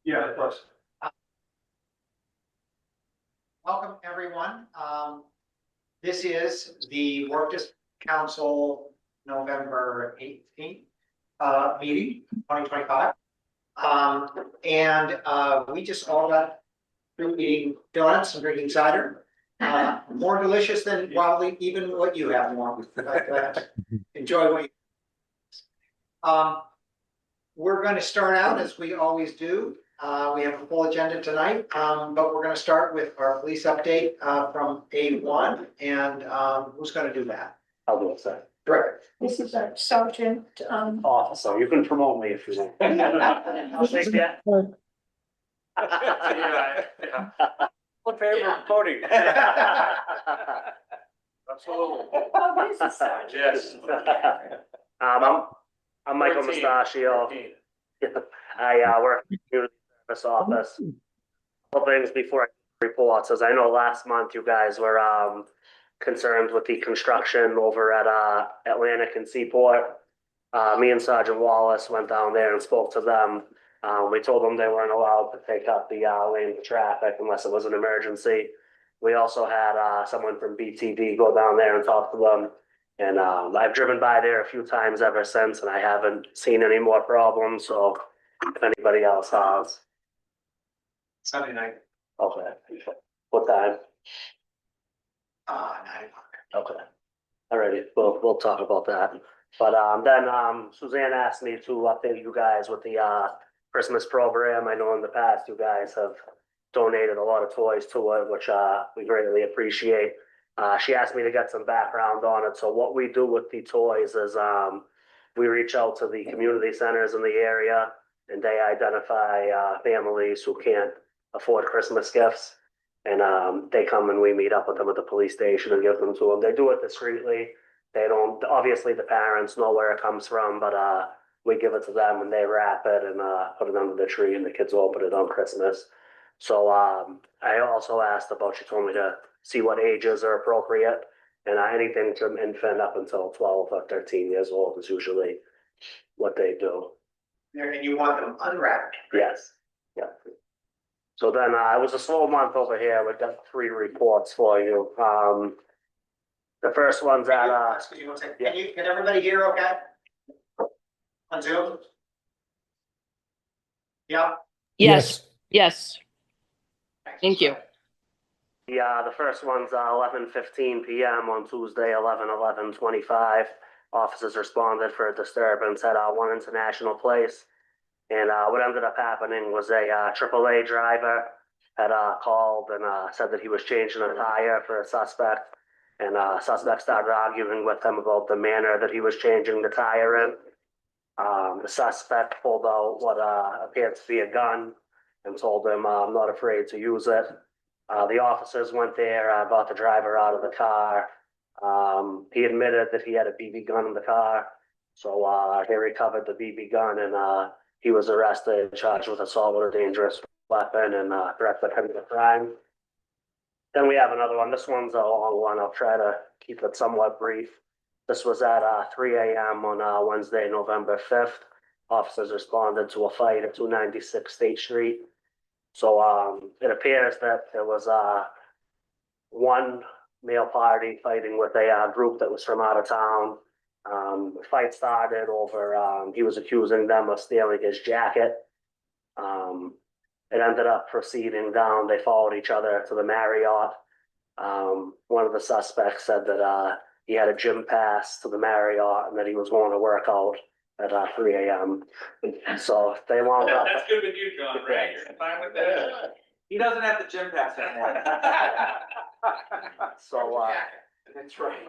Yeah, of course. Welcome, everyone. This is the Work District Council November 18th meeting, 2025. We just all got through eating donuts and drinking cider. More delicious than probably even what you have, Norm. Enjoy what you. We're going to start out as we always do. We have a full agenda tonight, but we're going to start with our police update from A1. And who's going to do that? I'll do it, sir. Director. This is our sergeant, Officer, you can promote me if you want. I'll take that. Yeah. What favor of voting? Absolutely. oh, what is this sergeant? Yes. I'm Michael 13, Mustachio. 13. I work in the community service office. Couple things before I report, as I know last month you guys were concerned with the construction over at Atlantic and Seaport. Me and Sergeant Wallace went down there and spoke to them. We told them they weren't allowed to take up the lane of traffic unless it was an emergency. We also had someone from BTD go down there and talk to them. And I've driven by there a few times ever since, and I haven't seen any more problems. So if anybody else has. Sunday night. Okay. What time? 9 o'clock. Okay. Alrighty, we'll talk about that. But then Suzanne asked me to update you guys with the Christmas program. I know in the past you guys have donated a lot of toys to it, which we greatly appreciate. She asked me to get some background on it. So what we do with the toys is we reach out to the community centers in the area, and they identify families who can't afford Christmas gifts. And they come and we meet up with them at the police station and give them to them. They do it discreetly. They don't, obviously the parents know where it comes from, but we give it to them and they wrap it and put it under the tree, and the kids open it on Christmas. So I also asked about, she told me to see what ages are appropriate, and anything from infant up until 12 or 13 years old is usually what they do. And you want them unwrapped? Yes. Yeah. So then it was a slow month over here. We've got 3 reports for you. The first one's at Excuse me one second. Can everybody hear okay? On Zoom? Yeah. Yes, yes, thank you. the first one's 11:15 p.m. on Tuesday, 11/11/25. Officers responded for a disturbance at 1 International Place. And what ended up happening was a AAA driver had called and said that he was changing a tire for a suspect. And suspect started arguing with him about the manner that he was changing the tire in. The suspect pulled out what appeared to be a gun and told him, I'm not afraid to use it. The officers went there, brought the driver out of the car. He admitted that he had a BB gun in the car. So they recovered the BB gun, and he was arrested, charged with assault with a dangerous weapon and threat to commit a crime. Then we have another one. This one's a long one. I'll try to keep it somewhat brief. This was at 3 a.m. on Wednesday, November 5th. Officers responded to a fight at 296 State Street. So it appears that there was one male party fighting with a group that was from out of town. The fight started over, he was accusing them of stealing his jacket. It ended up proceeding down. They followed each other to the Marriott. One of the suspects said that he had a gym pass to the Marriott and that he was going to work out at 3 a.m. So they wound up. That's good with you, John, right? You're fine with that? He doesn't have the gym pass anymore. So That's right.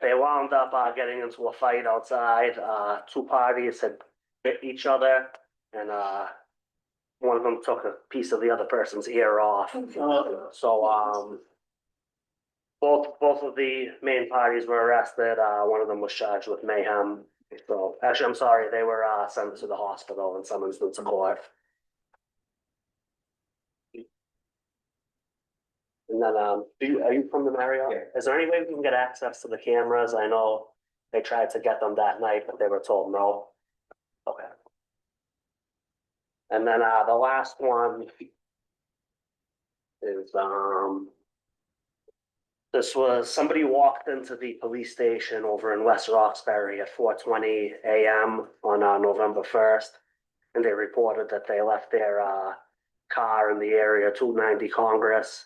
they wound up getting into a fight outside. 2 parties had bit each other, and one of them took a piece of the other person's ear off. So both of the main parties were arrested. One of them was charged with mayhem. So actually, I'm sorry, they were sent to the hospital and summoned to court. And then, are you from the Marriott? Yeah. Is there any way we can get access to the cameras? I know they tried to get them that night, but they were told no. Okay. And then, the last one is, this was, somebody walked into the police station over in West Roxbury at 4:20 AM on, November 1st. And they reported that they left their, car in the area, 290 Congress,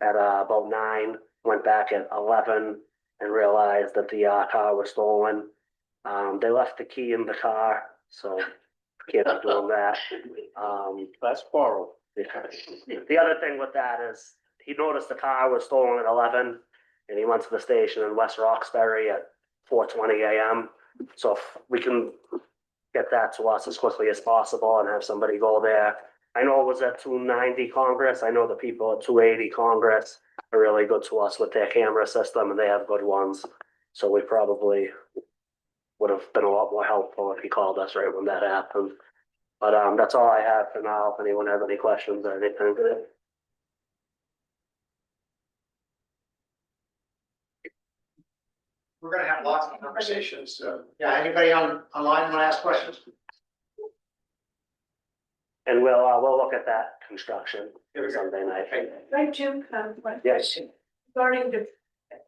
at, about 9, went back at 11 and realized that the, car was stolen. They left the key in the car, so can't be doing that. That's horrible. The other thing with that is he noticed the car was stolen at 11 and he went to the station in West Roxbury at 4:20 AM. So if we can get that to us as quickly as possible and have somebody go there. I know it was at 290 Congress. I know the people at 280 Congress are really good to us with their camera system and they have good ones. So we probably would have been a lot more helpful if he called us right when that happened. But that's all I have for now. If anyone has any questions or anything. We're gonna have lots of conversations, so, yeah, anybody online want to ask questions? And we'll look at that construction Here we go. Sunday night. Right, Jim, one Yes. question. Regarding the,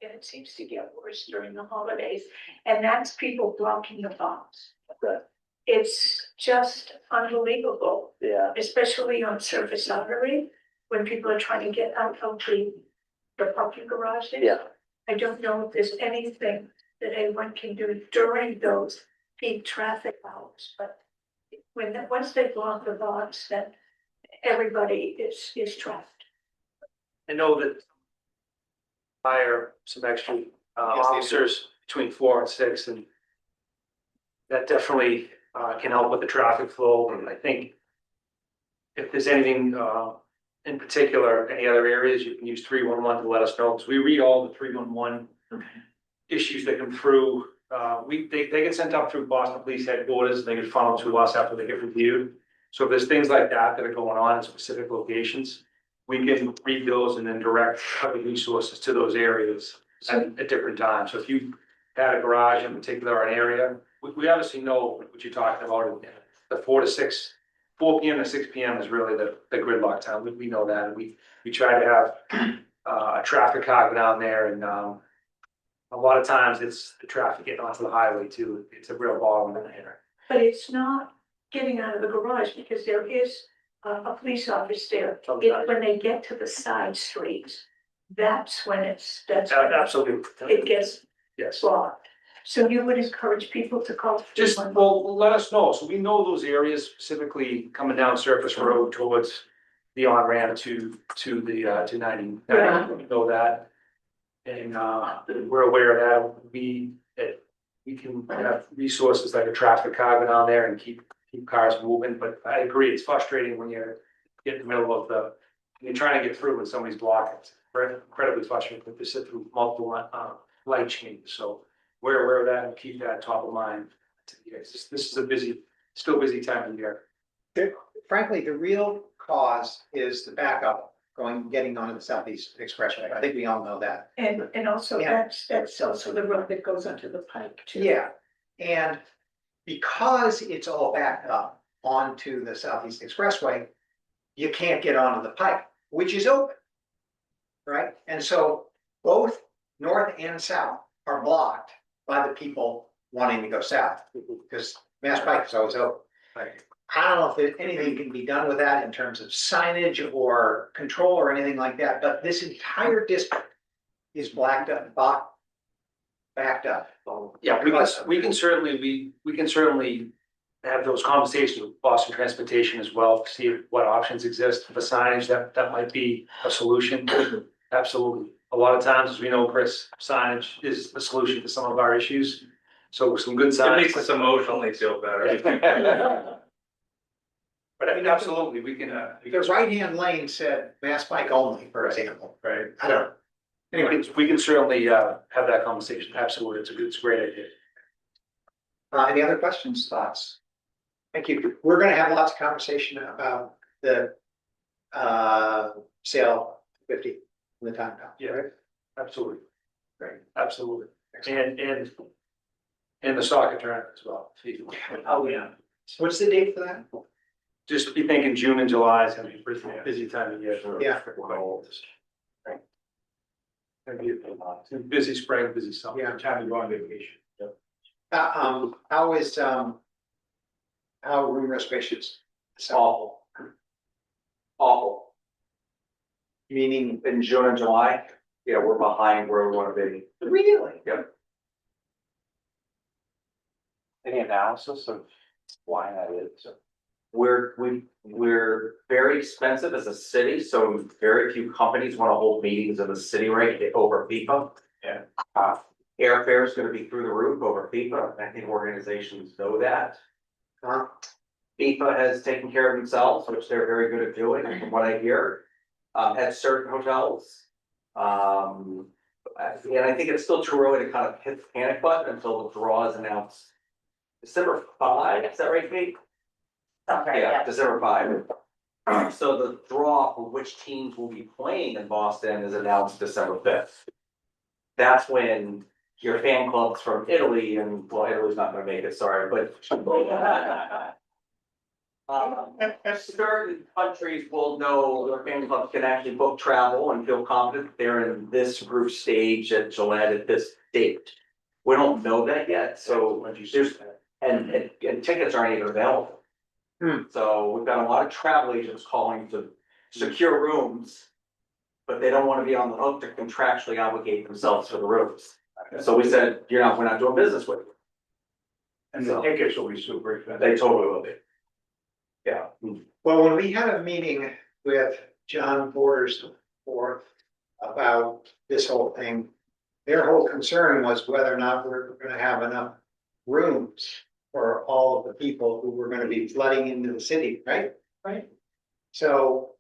and it seems to get worse during the holidays, and that's people blocking the box. Good. It's just unbelievable, Yeah, especially on Surface Artery, when people are trying to get out of the parking garages. yeah. I don't know if there's anything that anyone can do during those peak traffic hours, but once they block the box, then everybody is trapped. I know that hire some extra Yes, they do. officers between 4 and 6, and that definitely can help with the traffic flow. And I think if there's anything in particular, any other areas, you can use 311 to let us know, because we read all the 311 issues that come through. They get sent up through Boston Police Headquarters, and they get funneled to us after they get reviewed. So if there's things like that that are going on in specific locations, we can read those and then direct other resources to those areas at different times. So if you had a garage in particular, or an area, we obviously know what you're talking about. The 4 to 6, 4 PM to 6 PM is really the gridlock time. We know that. And we try to have a traffic cog down there, and a lot of times it's the traffic getting onto the highway too. It's a real bottleneck here. But it's not getting out of the garage, because there is a police officer there. Sometimes. When they get to the side streets, that's when when Absolutely. it gets Yes. blocked. So you would encourage people to call. Just, 311? well, let us know. So we know those areas, specifically coming down Surface Road towards the on-ramp to the 290. Right. We know that. And we're aware of that. We can have resources like a traffic cog down there and keep cars moving. But I agree, it's frustrating when you're in the middle of you're trying to get through when somebody's blocking. It's incredibly frustrating to sit through multiple light changes. So we're aware of that and keep that top of mind. This is a still busy time of year. Frankly, the real cause is the backup getting onto the Southeast Expressway. I think we all know that. And also Yeah. that's also the road that goes onto the pike too. Yeah, and because it's all backed up onto the Southeast Expressway, you can't get onto the pike, which is open. Right? And so both north and south are blocked by the people wanting to go south, because Mass Pike is always open. I don't know if anything can be done with that in terms of signage or control or anything like that, but this entire district is backed up. Yeah, we can certainly have those conversations with Boston Transportation as well, to see what options exist for signage that might be a solution. Absolutely. A lot of times, as we know, Chris, signage is the solution to some of our issues. So with some good It signs. makes us emotionally feel better. But I mean, absolutely, we can, The right-hand lane said Mass Pike only, for example. right. I don't know. Anyway, We can certainly have that conversation. Absolutely. It's a great idea. any other questions, thoughts? Thank you. We're gonna have lots of conversation about the sale 50 when the time comes. Yeah, absolutely. Great. Absolutely. Excellent. And the soccer tournament as well. Oh, yeah. What's the date for that? just be thinking June and July is gonna be a pretty busy time of year. Yeah. Gonna be a busy spring, busy summer. Yeah. Time to go on vacation. How is, how are room reservations? So, Awful. Awful. meaning, In June and July, yeah, we're behind where we wanna be. really? Yep. Any analysis of why that is? We're very expensive as a city, so very few companies wanna hold meetings in the city right over FIFA. Yeah. Airfare is gonna be through the roof over FIFA, and I think organizations know that. Huh? FIFA has taken care of themselves, which they're very good at doing, from what I hear, at certain hotels. And I think it's still too early to kind of hit the panic button until the draw is announced. December 5, is that right, Kate? Yeah, December 5. So the draw for which teams will be playing in Boston is announced December 5th. That's when your fan clubs from Italy, and well, Italy's not gonna make it, sorry, but certain countries will know their fan clubs can actually book travel and feel confident they're in this group stage at Gillette at this date. We don't know that yet, so there's, and tickets aren't even available. So we've got a lot of travel agents calling to secure rooms, but they don't want to be on the hook to contractually obligate themselves for the rooms. So we said, we're not doing business with you. And the tickets will be super expensive. They totally will be. Yeah. Well, when we had a meeting with John Borders for about this whole thing, their whole concern was whether or not we're gonna have enough rooms for all of the people who were gonna be flooding into the city, right? Right. So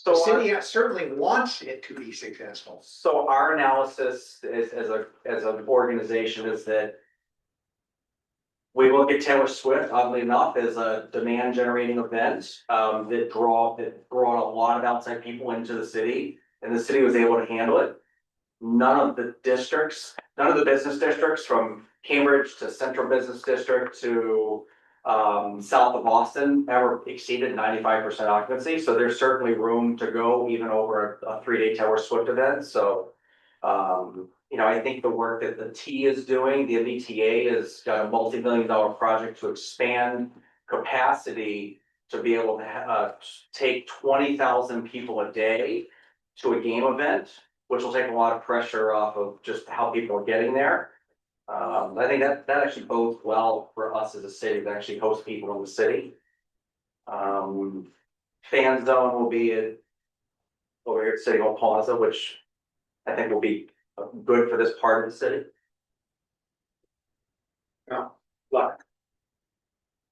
the city certainly wants it to be successful. So our analysis is, as an organization, is that we look at Taylor Swift, oddly enough, as a demand generating event, that brought a lot of outside people into the city, and the city was able to handle it. None of the business districts from Cambridge to Central Business District to south of Boston ever exceeded 95% occupancy, so there's certainly room to go even over a 3-day Taylor Swift event. So I think the work that the T is doing, the MBTA has got a multi-million-dollar project to expand capacity to be able to take 20,000 people a day to a game event, which will take a lot of pressure off of just how people are getting there. I think that actually bodes well for us as a city to actually host people in the city. Fan zone will be over here at City Hall Plaza, which I think will be good for this part of the city. Luck.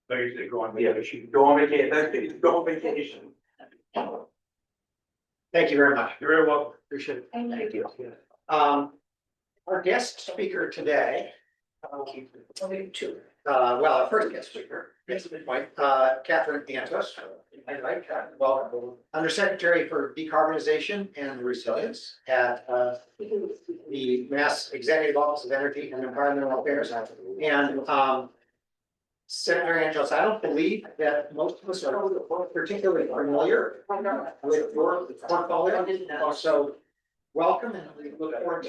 They go on Yeah, vacation. go on vacation, go on vacation. Thank you very much. You're very welcome. Appreciate it. Thank you. Our guest speaker today. Well, our first guest speaker, Catherine Antos. Welcome. Undersecretary for Decarbonization and Resilience at the Mass Executive Office of Energy and Environmental Affairs. And Senator Antos, I don't believe that most of us are particularly familiar with your portfolio. So welcome, and we look forward to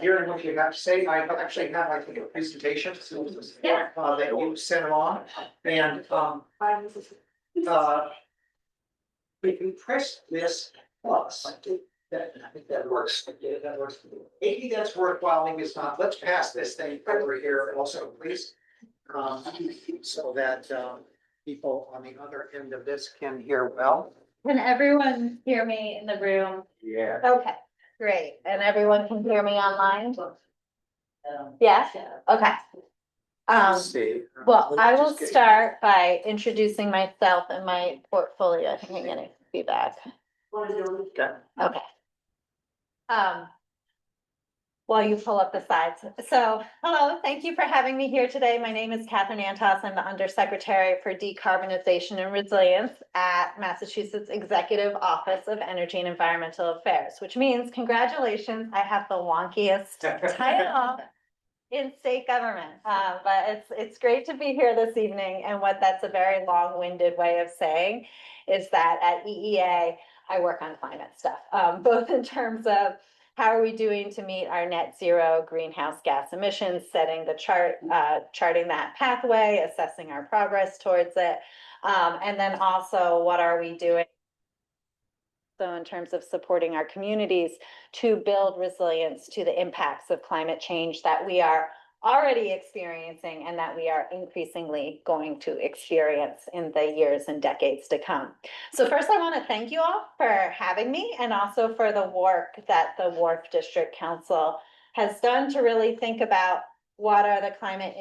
hearing what you have to say. I actually have, I think, a presentation that you sent along, and if you press this plus, I think that works. Yeah, that works. Maybe that's worthwhile, maybe it's not. Let's pass this thing over here also, please. So that people on the other end of this can hear well. Can everyone hear me in the room? Yeah. Okay, great. And everyone can hear me online? Yeah, okay. See. Well, I will start by introducing myself and my portfolio. I think I'm getting feedback. Okay. While you pull up the slides. So, hello, thank you for having me here today. My name is Catherine Antos. I'm the Undersecretary for Decarbonization and Resilience at Massachusetts Executive Office of Energy and Environmental Affairs, which means, congratulations, I have the wonkiest title in state government. But it's great to be here this evening. And what that's a very long-winded way of saying is that at EEA, I work on climate stuff, both in terms of how are we doing to meet our net zero greenhouse gas emissions, setting the charting that pathway, assessing our progress towards it. And then also what are we doing so in terms of supporting our communities to build resilience to the impacts of climate change that we are already experiencing and that we are increasingly going to experience in the years and decades to come. So first, I want to thank you all for having me and also for the work that the Wharf District Council has done to really think about what are the climate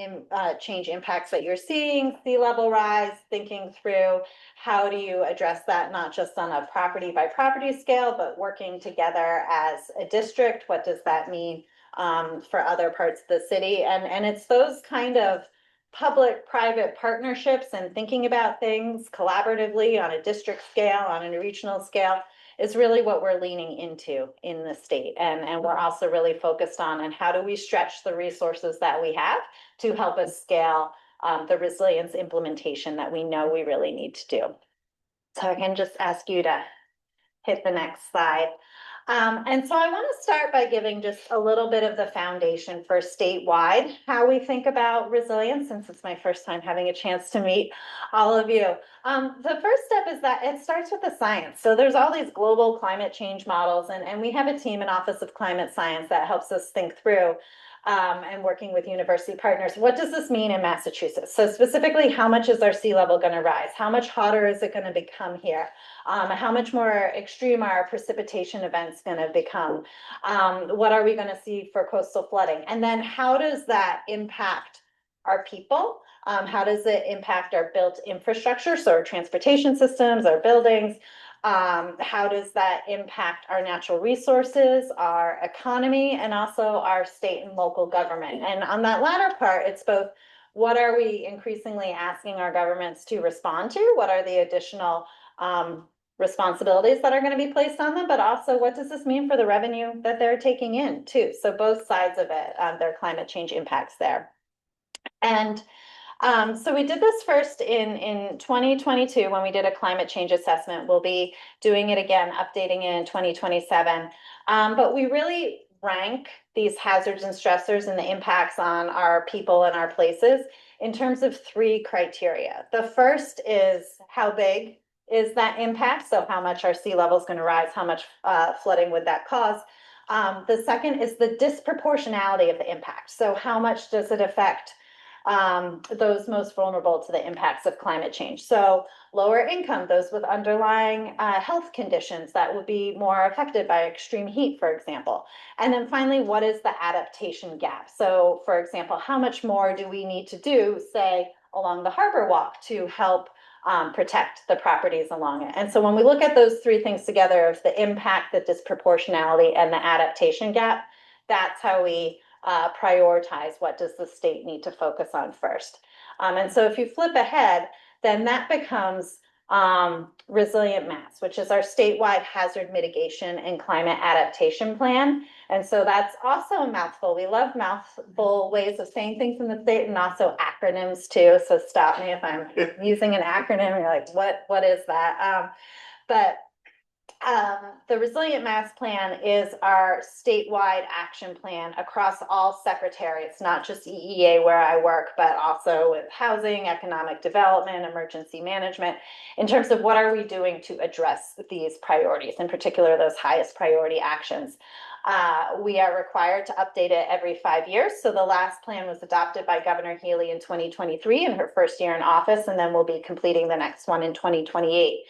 change impacts that you're seeing, sea level rise, thinking through how do you address that, not just on a property by property scale, but working together as a district. What does that mean for other parts of the city? And it's those kind of public-private partnerships and thinking about things collaboratively on a district scale, on a regional scale, is really what we're leaning into in the state. And we're also really focused on and how do we stretch the resources that we have to help us scale the resilience implementation that we know we really need to do. So I can just ask you to hit the next slide. And so I want to start by giving just a little bit of the foundation for statewide, how we think about resilience, since it's my first time having a chance to meet all of you. The first step is that it starts with the science. So there's all these global climate change models, and we have a team in Office of Climate Science that helps us think through and working with university partners. What does this mean in Massachusetts? So specifically, how much is our sea level going to rise? How much hotter is it going to become here? How much more extreme are precipitation events going to become? What are we going to see for coastal flooding? And then how does that impact our people? How does it impact our built infrastructure? So our transportation systems, our buildings. How does that impact our natural resources, our economy, and also our state and local government? And on that latter part, it's both what are we increasingly asking our governments to respond to? What are the additional responsibilities that are going to be placed on them, but also what does this mean for the revenue that they're taking in too? So both sides of it, their climate change impacts there. And so we did this first in 2022 when we did a climate change assessment. We'll be doing it again, updating it in 2027. But we really rank these hazards and stressors and the impacts on our people and our places in terms of 3 criteria. The first is how big is that impact? So how much our sea level is going to rise, how much flooding would that cause? The second is the disproportionality of the impact. So how much does it affect those most vulnerable to the impacts of climate change? So lower income, those with underlying health conditions that would be more affected by extreme heat, for example. And then finally, what is the adaptation gap? So for example, how much more do we need to do, say, along the harbor walk to help protect the properties along it? And so when we look at those 3 things together of the impact, the disproportionality, and the adaptation gap, that's how we prioritize what does the state need to focus on first. And so if you flip ahead, then that becomes Resilient Mass, which is our statewide hazard mitigation and climate adaptation plan. And so that's also a mouthful. We love mouthful ways of saying things in the state, and also acronyms too. So stop me if I'm using an acronym. You're like, what is that? But the Resilient Mass Plan is our statewide action plan across all secretariats, not just EEA where I work, but also with housing, economic development, emergency management, in terms of what are we doing to address these priorities, in particular those highest priority actions. We are required to update it every 5 years. So the last plan was adopted by Governor Healy in 2023 in her first year in office, and then we'll be completing the next one in 2028.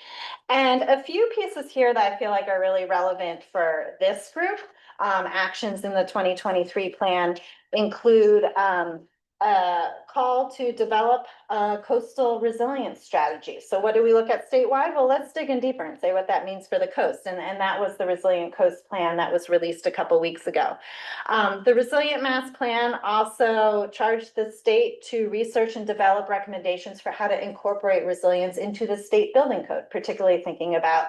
And a few pieces here that I feel like are really relevant for this group. Actions in the 2023 plan include a call to develop a coastal resilience strategy. So what do we look at statewide? Well, let's dig in deeper and say what that means for the coast. And that was the Resilient Coast Plan that was released a couple weeks ago. The Resilient Mass Plan also charged the state to research and develop recommendations for how to incorporate resilience into the state building code, particularly thinking about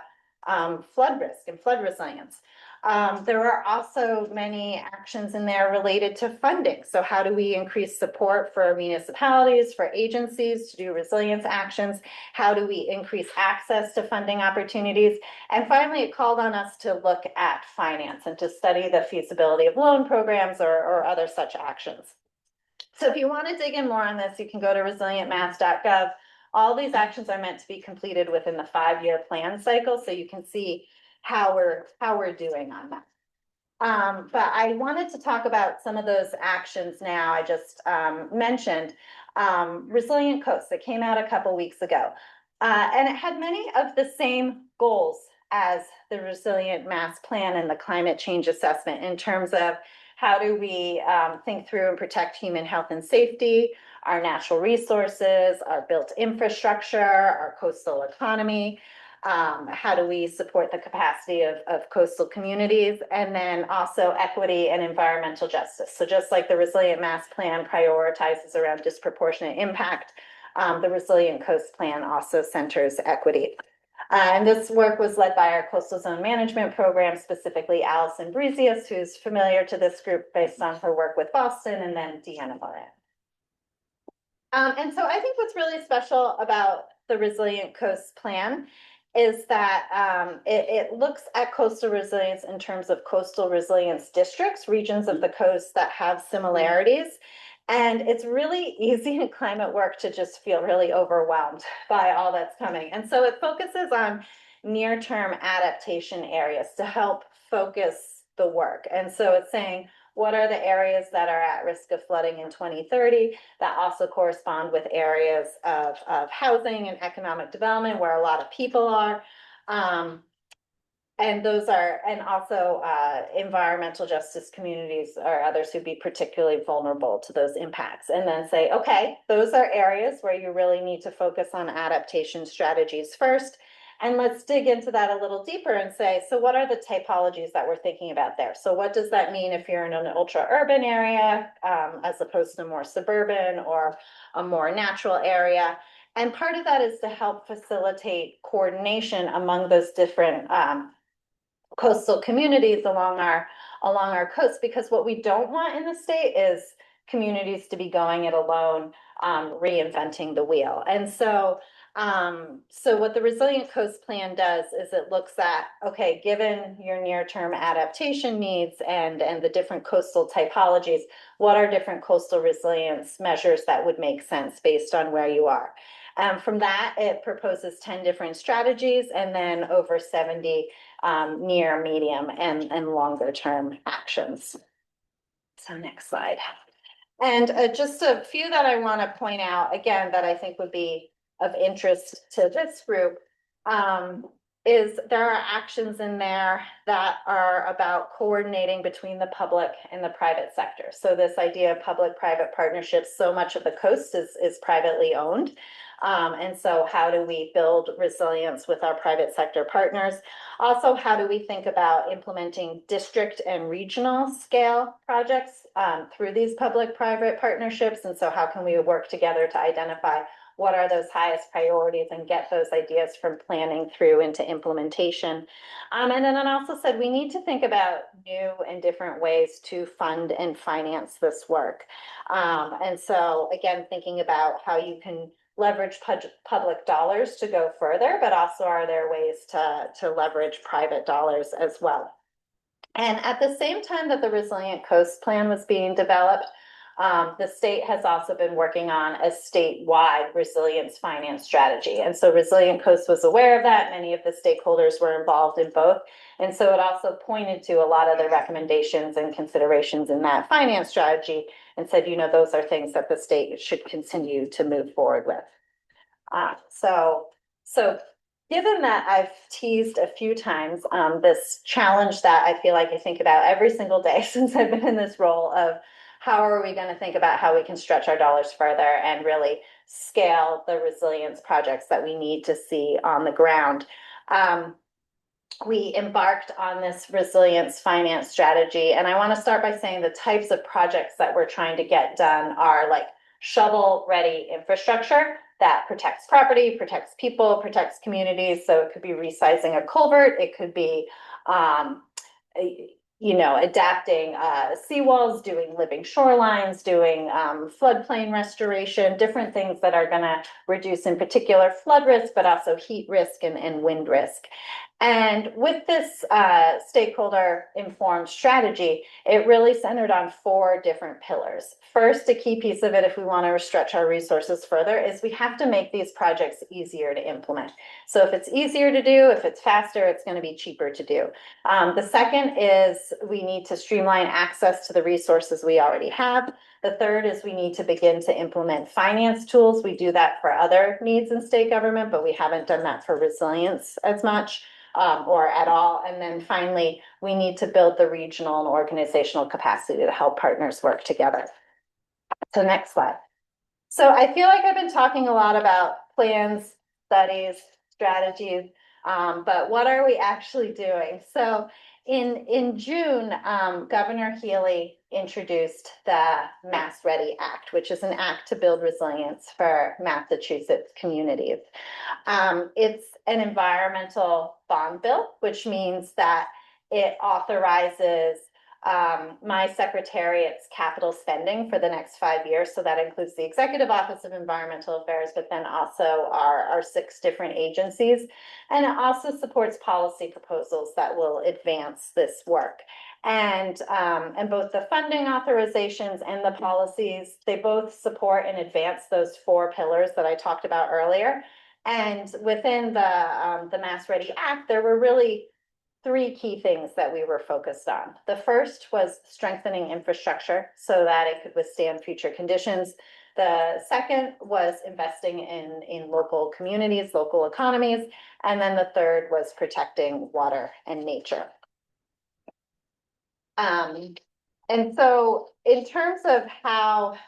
flood risk and flood resilience. There are also many actions in there related to funding. So how do we increase support for municipalities, for agencies to do resilience actions? How do we increase access to funding opportunities? And finally, it called on us to look at finance and to study the feasibility of loan programs or other such actions. So if you want to dig in more on this, you can go to resilientmass.gov. All these actions are meant to be completed within the 5-year plan cycle, so you can see how we're doing on that. But I wanted to talk about some of those actions now I just mentioned. Resilient Coast that came out a couple weeks ago. And it had many of the same goals as the Resilient Mass Plan and the climate change assessment in terms of how do we think through and protect human health and safety, our natural resources, our built infrastructure, our coastal economy. How do we support the capacity of coastal communities, and then also equity and environmental justice. So just like the Resilient Mass Plan prioritizes around disproportionate impact, the Resilient Coast Plan also centers equity. And this work was led by our Coastal Zone Management Program, specifically Allison Breezius, who's familiar to this group based on her work with Boston, and then Deanna Moran. And so I think what's really special about the Resilient Coast Plan is that it looks at coastal resilience in terms of coastal resilience districts, regions of the coast that have similarities. And it's really easy in climate work to just feel really overwhelmed by all that's coming. And so it focuses on near-term adaptation areas to help focus the work. And so it's saying, what are the areas that are at risk of flooding in 2030 that also correspond with areas of housing and economic development where a lot of people are? And those are, and also environmental justice communities or others who'd be particularly vulnerable to those impacts. And then say, okay, those are areas where you really need to focus on adaptation strategies first. And let's dig into that a little deeper and say, so what are the typologies that we're thinking about there? So what does that mean if you're in an ultra urban area as opposed to more suburban or a more natural area? And part of that is to help facilitate coordination among those different coastal communities along our coast, because what we don't want in the state is communities to be going it alone, reinventing the wheel. And so what the Resilient Coast Plan does is it looks at, okay, given your near-term adaptation needs and the different coastal typologies, what are different coastal resilience measures that would make sense based on where you are? From that, it proposes 10 different strategies and then over 70 near, medium, and longer term actions. So next slide. And just a few that I want to point out, again, that I think would be of interest to this group, is there are actions in there that are about coordinating between the public and the private sector. So this idea of public-private partnerships, so much of the coast is privately owned. And so how do we build resilience with our private sector partners? Also, how do we think about implementing district and regional scale projects through these public-private partnerships? And so how can we work together to identify what are those highest priorities and get those ideas from planning through into implementation? And then I also said we need to think about new and different ways to fund and finance this work. And so again, thinking about how you can leverage public dollars to go further, but also are there ways to leverage private dollars as well? And at the same time that the Resilient Coast Plan was being developed, the state has also been working on a statewide resilience finance strategy. And so Resilient Coast was aware of that. Many of the stakeholders were involved in both. And so it also pointed to a lot of the recommendations and considerations in that finance strategy and said, you know, those are things that the state should continue to move forward with. So given that I've teased a few times this challenge that I feel like I think about every single day since I've been in this role of how are we going to think about how we can stretch our dollars further and really scale the resilience projects that we need to see on the ground. We embarked on this resilience finance strategy. And I want to start by saying the types of projects that we're trying to get done are like shovel-ready infrastructure that protects property, protects people, protects communities. So it could be resizing a culvert. It could be adapting seawalls, doing living shorelines, doing floodplain restoration, different things that are going to reduce in particular flood risk, but also heat risk and wind risk. And with this stakeholder informed strategy, it really centered on 4 different pillars. First, a key piece of it, if we want to stretch our resources further, is we have to make these projects easier to implement. So if it's easier to do, if it's faster, it's going to be cheaper to do. The second is we need to streamline access to the resources we already have. The third is we need to begin to implement finance tools. We do that for other needs in state government, but we haven't done that for resilience as much. Or at all. And then finally, we need to build the regional and organizational capacity to help partners work together. So next slide. So I feel like I've been talking a lot about plans, studies, strategies, but what are we actually doing? So in June, Governor Healy introduced the Mass Ready Act, which is an act to build resilience for Massachusetts communities. It's an environmental bond bill, which means that it authorizes my secretariat's capital spending for the next 5 years. So that includes the Executive Office of Environmental Affairs, but then also our 6 different agencies. And it also supports policy proposals that will advance this work. And both the funding authorizations and the policies, they both support and advance those 4 pillars that I talked about earlier. And within the Mass Ready Act, there were really 3 key things that we were focused on. The first was strengthening infrastructure so that it could withstand future conditions. The second was investing in local communities, local economies. And then the third was protecting water and nature. And so in terms of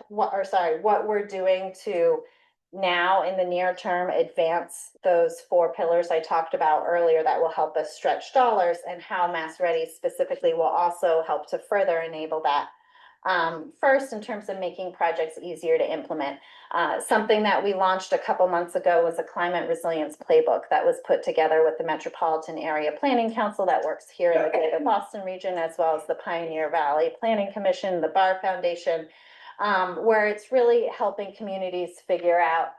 what we're doing to now in the near term advance those 4 pillars I talked about earlier that will help us stretch dollars, and how Mass Ready specifically will also help to further enable that. First, in terms of making projects easier to implement, something that we launched a couple months ago was a climate resilience playbook that was put together with the Metropolitan Area Planning Council that works here in the Greater Boston region, as well as the Pioneer Valley Planning Commission, the Bar Foundation, where it's really helping communities figure out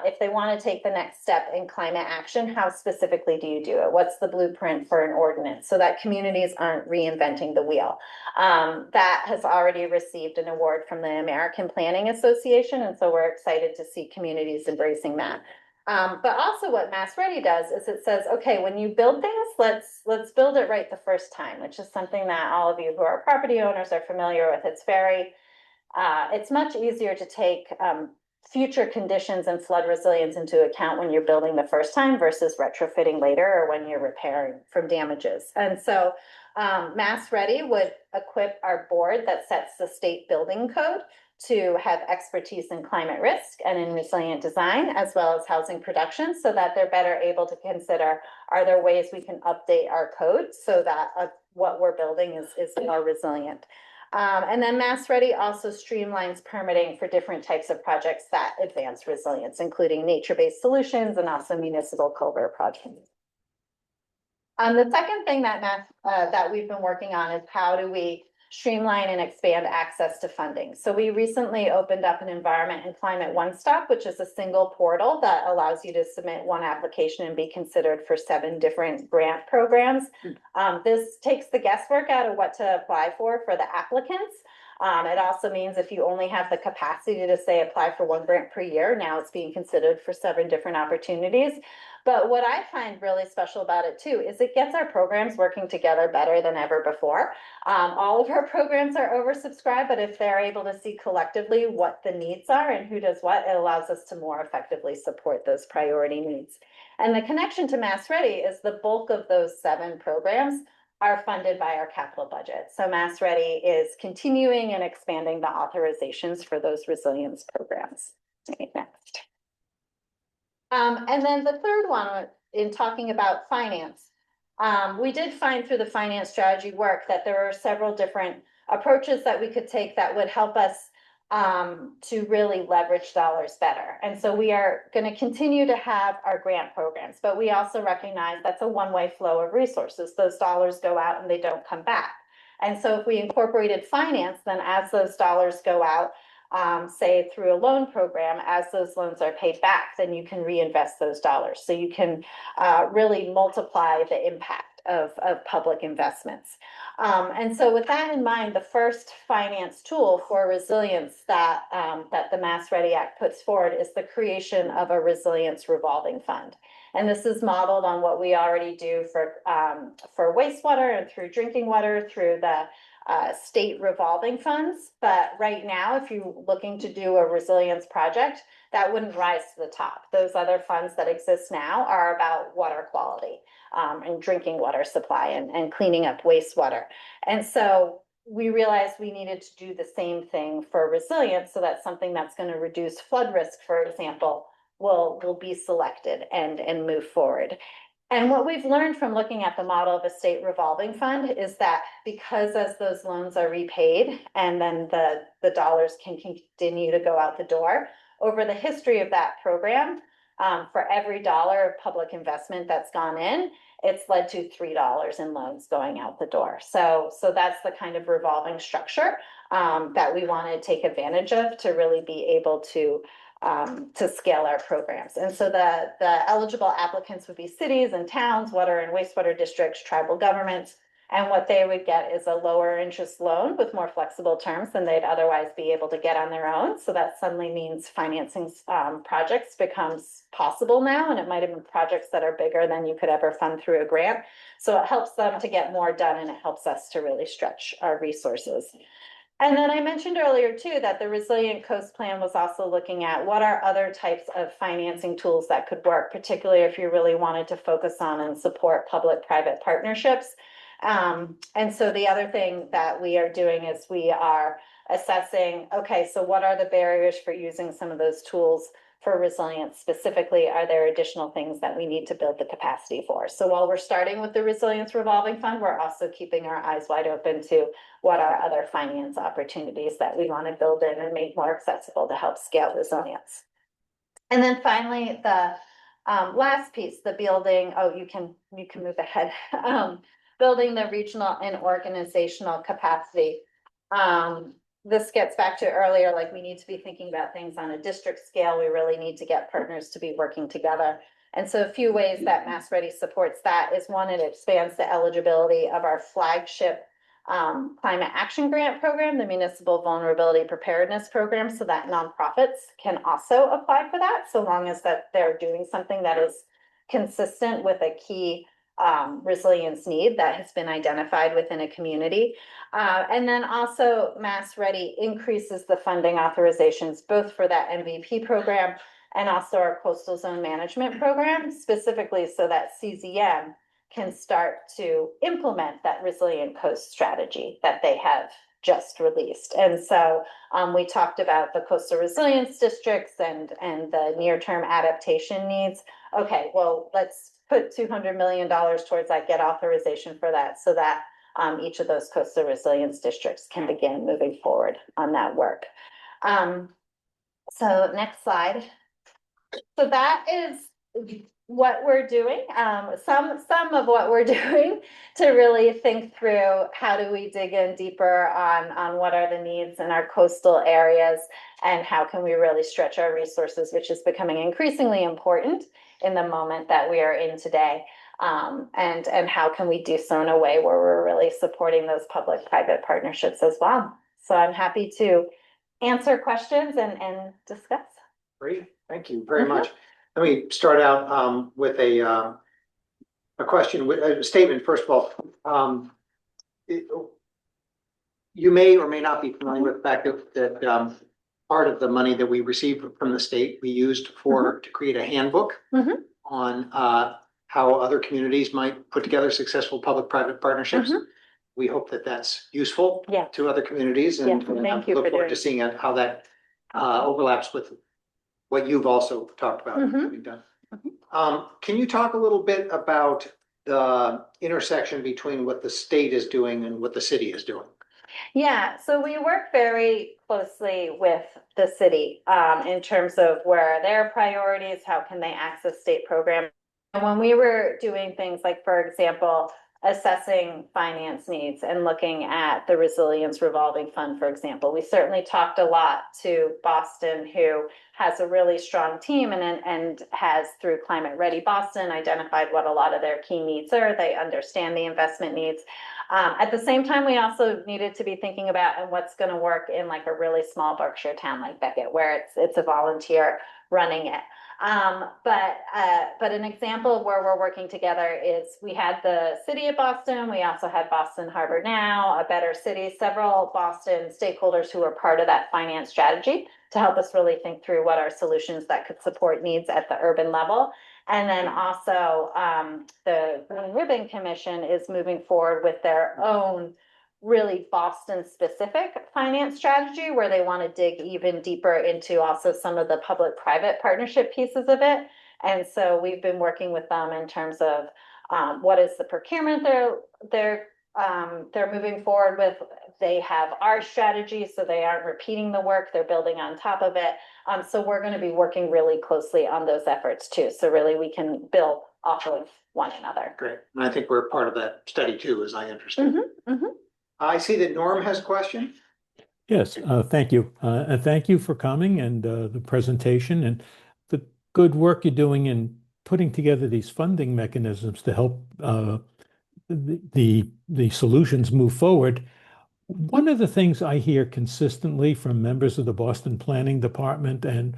if they want to take the next step in climate action, how specifically do you do it? What's the blueprint for an ordinance so that communities aren't reinventing the wheel? That has already received an award from the American Planning Association, and so we're excited to see communities embracing that. But also what Mass Ready does is it says, okay, when you build things, let's build it right the first time, which is something that all of you who are property owners are familiar with. It's much easier to take future conditions and flood resilience into account when you're building the first time versus retrofitting later or when you're repairing from damages. And so Mass Ready would equip our board that sets the state building code to have expertise in climate risk and in resilient design, as well as housing production, so that they're better able to consider, are there ways we can update our code so that what we're building is more resilient. And then Mass Ready also streamlines permitting for different types of projects that advance resilience, including nature-based solutions and also municipal culvert projects. The second thing that we've been working on is how do we streamline and expand access to funding. So we recently opened up an Environment and Climate One Stop, which is a single portal that allows you to submit one application and be considered for 7 different grant programs. This takes the guesswork out of what to apply for the applicants. It also means if you only have the capacity to say apply for 1 grant per year, now it's being considered for 7 different opportunities. But what I find really special about it too is it gets our programs working together better than ever before. All of our programs are oversubscribed, but if they're able to see collectively what the needs are and who does what, it allows us to more effectively support those priority needs. And the connection to Mass Ready is the bulk of those 7 programs are funded by our capital budget. So Mass Ready is continuing and expanding the authorizations for those resilience programs. Okay, next. And then the third one, in talking about finance, we did find through the finance strategy work that there are several different approaches that we could take that would help us to really leverage dollars better. And so we are going to continue to have our grant programs, but we also recognize that's a one-way flow of resources. Those dollars go out and they don't come back. And so if we incorporated finance, then as those dollars go out, say through a loan program, as those loans are paid back, then you can reinvest those dollars. So you can really multiply the impact of public investments. And so with that in mind, the first finance tool for resilience that the Mass Ready Act puts forward is the creation of a resilience revolving fund. And this is modeled on what we already do for wastewater and through drinking water, through the state revolving funds. But right now, if you're looking to do a resilience project, that wouldn't rise to the top. Those other funds that exist now are about water quality and drinking water supply and cleaning up wastewater. And so we realized we needed to do the same thing for resilience, so that something that's going to reduce flood risk, for example, will be selected and move forward. And what we've learned from looking at the model of a state revolving fund is that because as those loans are repaid and then the dollars can continue to go out the door, over the history of that program, for every dollar of public investment that's gone in, it's led to $3 in loans going out the door. So that's the kind of revolving structure that we want to take advantage of to really be able to scale our programs. And so the eligible applicants would be cities and towns, water and wastewater districts, tribal governments, and what they would get is a lower interest loan with more flexible terms than they'd otherwise be able to get on their own. So that suddenly means financing projects becomes possible now, and it might have been projects that are bigger than you could ever fund through a grant. So it helps them to get more done, and it helps us to really stretch our resources. And then I mentioned earlier too that the Resilient Coast Plan was also looking at what are other types of financing tools that could work, particularly if you really wanted to focus on and support public-private partnerships. And so the other thing that we are doing is we are assessing, okay, so what are the barriers for using some of those tools for resilience? Specifically, are there additional things that we need to build the capacity for? So while we're starting with the Resilience Revolving Fund, we're also keeping our eyes wide open to what are other finance opportunities that we want to build in and make more accessible to help scale resilience. And then finally, the last piece, the building, you can move ahead. Building the regional and organizational capacity. This gets back to earlier, like we need to be thinking about things on a district scale. We really need to get partners to be working together. And so a few ways that Mass Ready supports that is, one, it expands the eligibility of our flagship climate action grant program, the Municipal Vulnerability Preparedness Program, so that nonprofits can also apply for that, so long as that they're doing something that is consistent with a key resilience need that has been identified within a community. And then also Mass Ready increases the funding authorizations both for that MVP program and also our coastal zone management program, specifically so that CZM can start to implement that resilient coast strategy that they have just released. And so we talked about the coastal resilience districts and the near-term adaptation needs. Okay, well, let's put $200 million towards that, get authorization for that, so that each of those coastal resilience districts can begin moving forward on that work. So next slide. So that is what we're doing, some of what we're doing to really think through how do we dig in deeper on what are the needs in our coastal areas and how can we really stretch our resources, which is becoming increasingly important in the moment that we are in today, and how can we do so in a way where we're really supporting those public-private partnerships as well. So I'm happy to answer questions and discuss. Great, thank you very much. Let me start out with a question, with a statement. First of all, you may or may not be familiar with the fact that part of the money that we received from the state we used to create a handbook on how other communities might put together successful public-private partnerships. We hope that that's useful to other communities, and thank you look for forward doing to seeing how that overlaps with what you've also talked about. We've done. Can you talk a little bit about the intersection between what the state is doing and what the city is doing? Yeah, so we work very closely with the city in terms of where their priorities, how can they access state programs. And when we were doing things like, for example, assessing finance needs and looking at the resilience revolving fund, for example, we certainly talked a lot to Boston, who has a really strong team and has, through Climate Ready Boston, identified what a lot of their key needs are. They understand the investment needs. At the same time, we also needed to be thinking about and what's going to work in like a really small Berkshire town like Beckett, where it's a volunteer running it. But an example of where we're working together is we had the city of Boston. We also had Boston Harbor Now, A Better City, several Boston stakeholders who were part of that finance strategy to help us really think through what are solutions that could support needs at the urban level. And then also the Green Ribbon Commission is moving forward with their own really Boston specific finance strategy, where they want to dig even deeper into also some of the public-private partnership pieces of it. And so we've been working with them in terms of what is the procurement they're moving forward with. They have our strategy, so they aren't repeating the work, they're building on top of it. So we're going to be working really closely on those efforts too. So really we can build off of one another. Great. And I think we're part of that study too, as I understand. I see that Norm has a question. Yes, thank you. And thank you for coming and the presentation and the good work you're doing in putting together these funding mechanisms to help the solutions move forward. One of the things I hear consistently from members of the Boston Planning Department and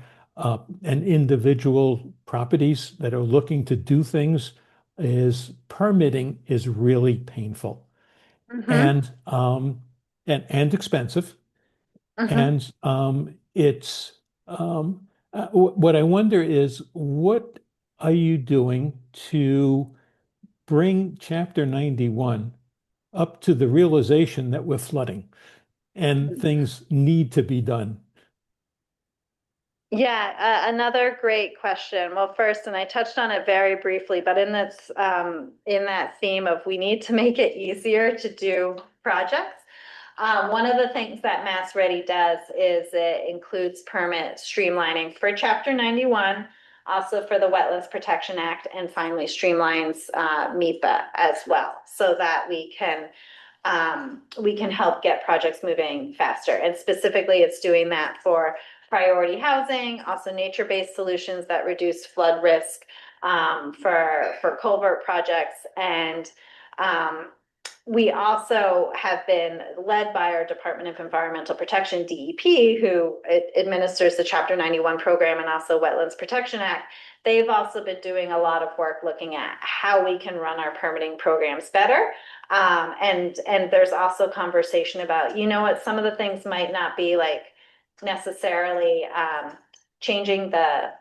individual properties that are looking to do things is permitting is really painful and expensive. And it's what I wonder is, what are you doing to bring Chapter 91 up to the realization that we're flooding and things need to be done? Yeah, another great question. Well, first, and I touched on it very briefly, but in that theme of we need to make it easier to do projects. One of the things that Mass Ready does is it includes permit streamlining for Chapter 91, also for the Wetlands Protection Act, and finally streamlines MIPA as well, so that we can help get projects moving faster. And specifically, it's doing that for priority housing, also nature-based solutions that reduce flood risk for culvert projects. And we also have been led by our Department of Environmental Protection, DEP, who administers the Chapter 91 program and also Wetlands Protection Act. They've also been doing a lot of work looking at how we can run our permitting programs better. And there's also conversation about, you know what, some of the things might not be like necessarily changing the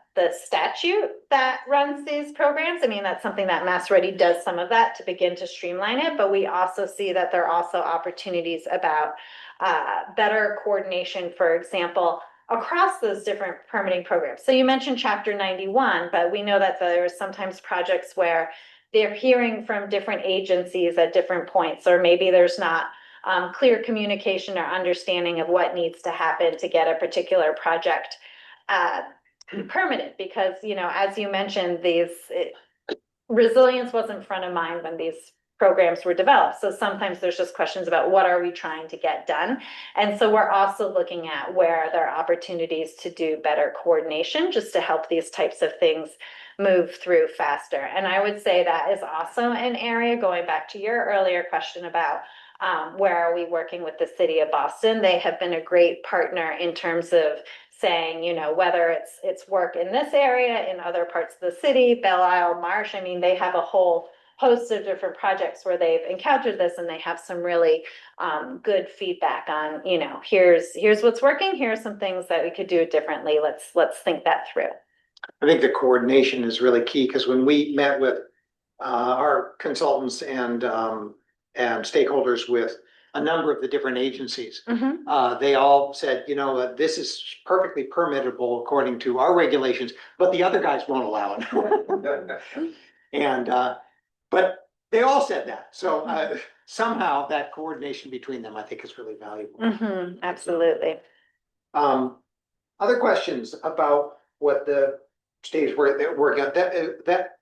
statute that runs these programs. I mean, that's something that Mass Ready does some of that to begin to streamline it, but we also see that there are also opportunities about better coordination, for example, across those different permitting programs. So you mentioned Chapter 91, but we know that there are sometimes projects where they're hearing from different agencies at different points, or maybe there's not clear communication or understanding of what needs to happen to get a particular project permitted, because, you know, as you mentioned, resilience wasn't front of mind when these programs were developed. So sometimes there's just questions about what are we trying to get done. And so we're also looking at where there are opportunities to do better coordination just to help these types of things move through faster. And I would say that is also an area, going back to your earlier question about where are we working with the city of Boston. They have been a great partner in terms of saying, you know, whether it's work in this area, in other parts of the city, Belle Isle, Marsh. I mean, they have a whole host of different projects where they've encountered this, and they have some really good feedback on, you know, here's what's working, here are some things that we could do differently. Let's think that through. I think the coordination is really key, because when we met with our consultants and stakeholders with a number of the different agencies, they all said, you know, this is perfectly permittable according to our regulations, but the other guys won't allow it. And but They all said that. So somehow that coordination between them, I think, is really valuable. Absolutely. Other questions about what the stage were that working on? That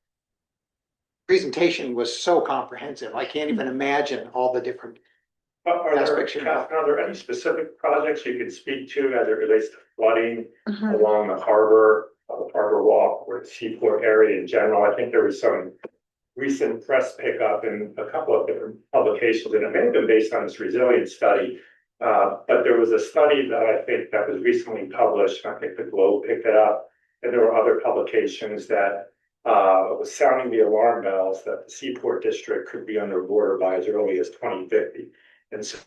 presentation was so comprehensive. I can't even imagine all the different Are there, aspects. Catherine, are there any specific projects you can speak to as it relates to flooding Mhm. along the harbor walk or the seaport area in general? I think there was some recent press pickup in a couple of different publications, and it may have been based on this resilience study. But there was a study that I think that was recently published, and I think the Globe picked it up, and there were other publications that was sounding the alarm bells that the Seaport District could be underwater by as early as 2050. And so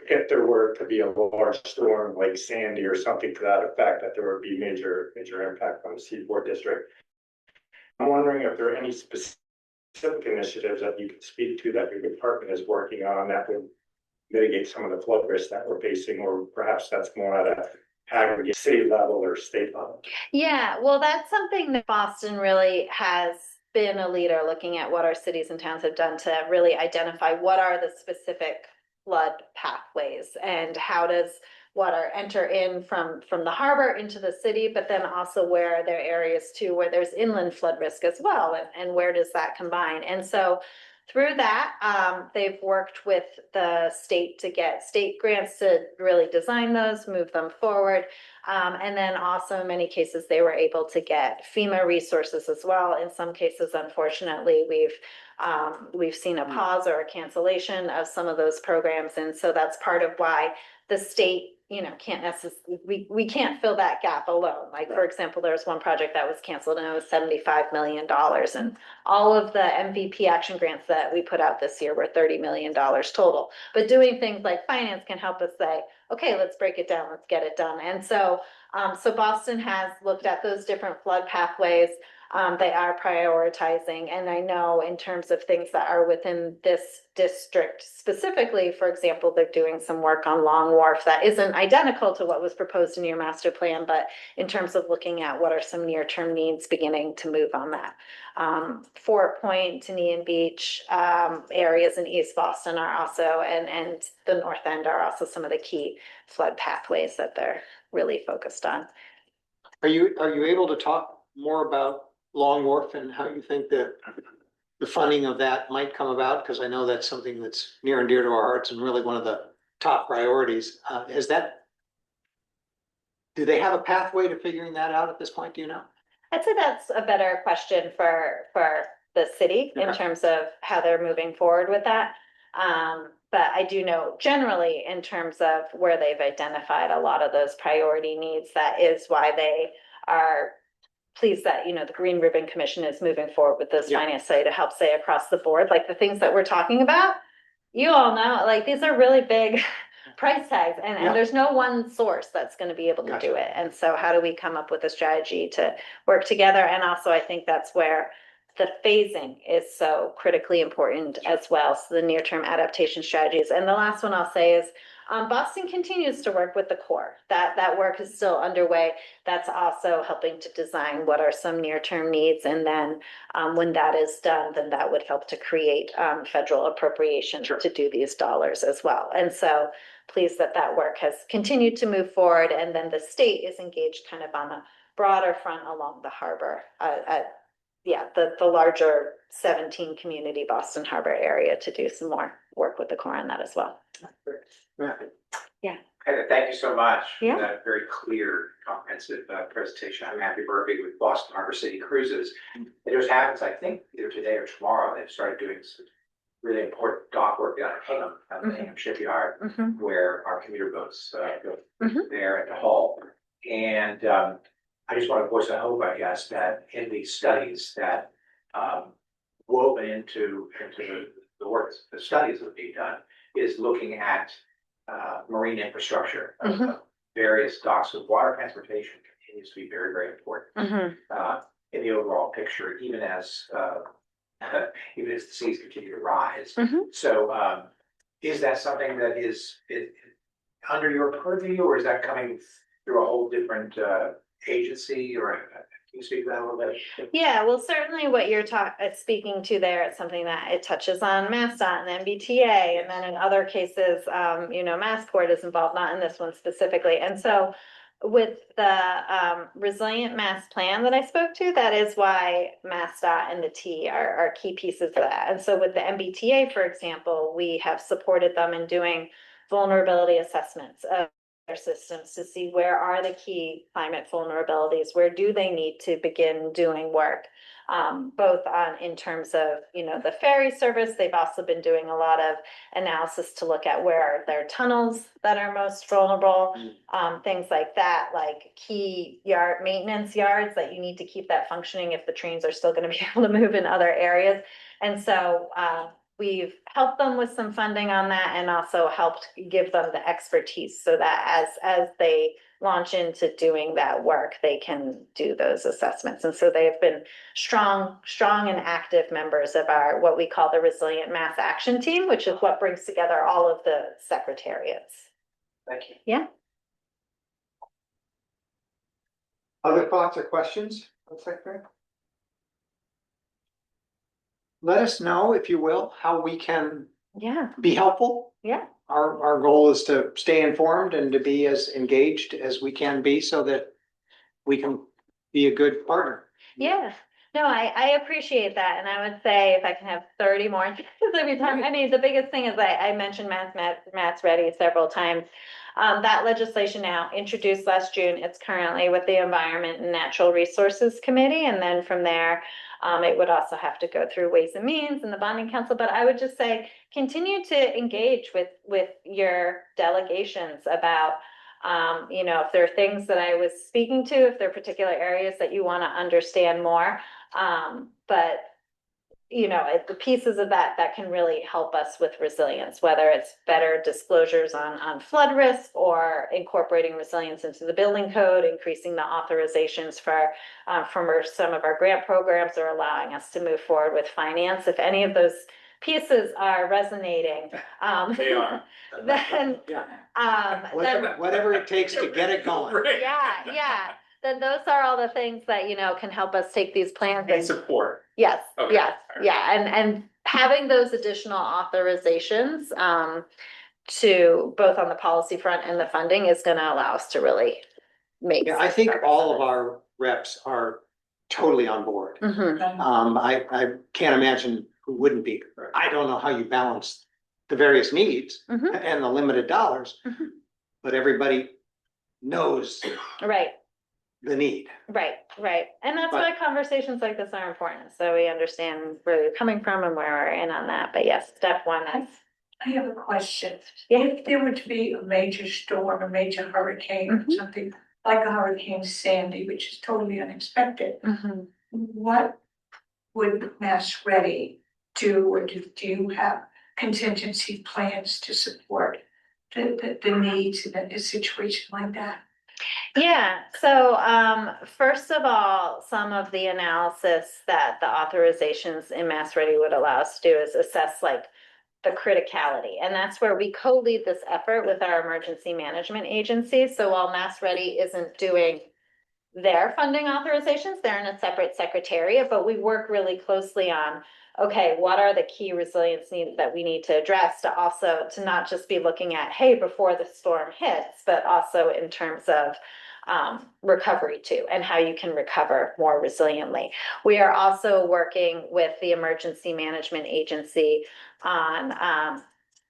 if there were to be a large storm like Sandy or something to that effect, that there would be major impact on the Seaport District. I'm wondering if there are any specific initiatives that you could speak to that your department is working on that would mitigate some of the flood risks that we're facing, or perhaps that's more at a aggregate city level or state level. Yeah, well, that's something that Boston really has been a leader looking at what our cities and towns have done to really identify what are the specific flood pathways and how does water enter in from the harbor into the city, but then also where there are areas too where there's inland flood risk as well, and where does that combine? And so through that, they've worked with the state to get state grants to really design those, move them forward. And then also in many cases, they were able to get FEMA resources as well. In some cases, unfortunately, we've seen a pause or a cancellation of some of those programs. And so that's part of why the state, can't necessarily, we can't fill that gap alone. Like, for example, there was one project that was canceled and it was $75 million. And all of the MVP action grants that we put out this year were $30 million total. But doing things like finance can help us say, okay, let's break it down, let's get it done. And so, so Boston has looked at those different flood pathways. They are prioritizing, and I know in terms of things that are within this district specifically, for example, they're doing some work on Long Wharf that isn't identical to what was proposed in your master plan, but in terms of looking at what are some near-term needs, beginning to move on that. Fort Point, Tinian Beach, areas in East Boston are also, and the North End are also some of the key flood pathways that they're really focused on. Are you able to talk more about Long Wharf and how you think that the funding of that might come about? Because I know that's something that's near and dear to our hearts and really one of the top priorities. Do they have a pathway to figuring that out at this point? Do you know? I'd say that's a better question for the city in terms of how they're moving forward with that. But I do know generally in terms of where they've identified a lot of those priority needs, that is why they are pleased that, the Green Ribbon Commission is moving forward with this finance study to help say across the board, like the things that we're talking about, you all know, like these are really big price tags and there's no one source that's going to be able to do it. And so how do we come up with a strategy to work together? And also I think that's where the phasing is so critically important as well. So the near-term adaptation strategies. And the last one I'll say is Boston continues to work with the Corps. That work is still underway. That's also helping to design what are some near-term needs. And then when that is done, then that would help to create federal appropriations to do these dollars as well. And so pleased that work has continued to move forward. And then the state is engaged kind of on a broader front along the harbor the larger 17 community Boston Harbor area to do some more work with the Corps on that as well. Yeah. Thank you so much Yeah. for that very clear, comprehensive presentation. I'm Matthew Burby with Boston Harbor City Cruises. It just happens, I think, either today or tomorrow, they've started doing some really important dock work down at Hingham, at the Hingham shipyard, where our commuter boats go there at the hull. And I just want to voice a hope, I guess, that in these studies that woven into the work, the studies that are being done, is looking at marine infrastructure of various docks. With water transportation continues to be very, very important in the overall picture, even as the seas continue to rise. So is that something that is under your purview, or is that coming through a whole different agency? Or you speak to that a little bit? Yeah, well, certainly what you're speaking to there, it's something that it touches on MassDOT and MBTA, and then in other cases, Massport is involved, not in this one specifically. And so with the resilient mass plan that I spoke to, that is why MassDOT and the T are key pieces of that. And so with the MBTA, for example, we have supported them in doing vulnerability assessments of their systems to see where are the key climate vulnerabilities, where do they need to begin doing work, both on in terms of the ferry service. They've also been doing a lot of analysis to look at where are there tunnels that are most vulnerable, things like that, like key maintenance yards that you need to keep that functioning if the trains are still going to be able to move in other areas. And so we've helped them with some funding on that, and also helped give them the expertise so that as they launch into doing that work, they can do those assessments. And so they've been strong and active members of our, what we call the Resilient Mass Action Team, which is what brings together all of the secretariats. Thank you. Yeah. Other thoughts or questions, Secretary? Let us know, if you will, how we can Yeah. be helpful. Yeah. Our goal is to stay informed and to be as engaged as we can be so that we can be a good partner. Yeah. No, I appreciate that. And I would say if I can have 30 more every time. I mean, the biggest thing is I mentioned Matt's ready several times. That legislation now introduced last June. It's currently with the Environment and Natural Resources Committee. And then from there, it would also have to go through Ways and Means and the Bonding Council. But I would just say, continue to engage with your delegations about if there are things that I was speaking to, if there are particular areas that you want to understand more. But the pieces of that can really help us with resilience, whether it's better disclosures on flood risk or incorporating resilience into the building code, increasing the authorizations for some of our grant programs, or allowing us to move forward with finance. If any of those pieces are resonating, They are. then Whatever it takes to get it going. yeah, then those are all the things that can help us take these plans And support. Yes, Okay. yes, yeah, and having those additional authorizations to both on the policy front and the funding is going to allow us to really make. Yeah, I think all of our reps are totally on board. Mhm. I can't imagine who wouldn't be. I don't know how you balance the various needs Mhm. and the limited dollars, Mhm. but everybody knows Right. the need. Right. And that's But- why conversations like this are important. So we understand where you're coming from and where we're in on that. But yes, step one is. I have a question. Yeah. If there were to be a major storm, a major hurricane, or Mhm. something like a Hurricane Sandy, which is totally unexpected, Mhm. what would Mass Ready do, or do you have contingency plans to support the needs in a situation like that? Yeah, so first of all, some of the analysis that the authorizations in Mass Ready would allow us to do is assess like the criticality. And that's where we co-lead this effort with our emergency management agency. So while Mass Ready isn't doing their funding authorizations, they're in a separate secretariat, but we work really closely on, okay, what are the key resilience needs that we need to address, to not just be looking at, hey, before the storm hits, but also in terms of recovery too, and how you can recover more resiliently. We are also working with the Emergency Management Agency on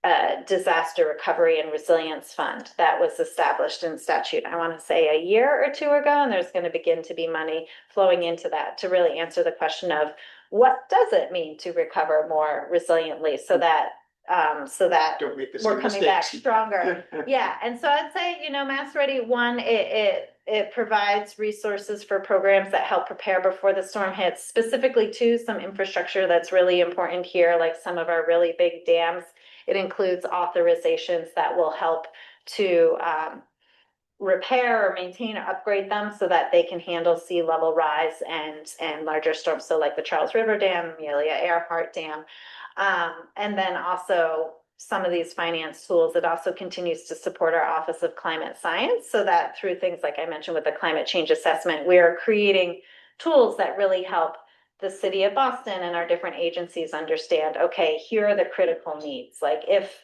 a disaster recovery and resilience fund that was established in statute, I want to say a year or two ago, and there's going to begin to be money flowing into that to really answer the question of what does it mean to recover more resiliently so that Don't make the we're same coming back mistakes. stronger. Yeah, and so I'd say, Mass Ready, one, it provides resources for programs that help prepare before the storm hits, specifically to some infrastructure that's really important here, like some of our really big dams. It includes authorizations that will help to repair or maintain or upgrade them so that they can handle sea level rise and larger storms. So like the Charles River Dam, Amelia Earhart Dam. And then also some of these finance tools, it also continues to support our Office of Climate Science so that through things like I mentioned with the climate change assessment, we are creating tools that really help the city of Boston and our different agencies understand, okay, here are the critical needs. Like if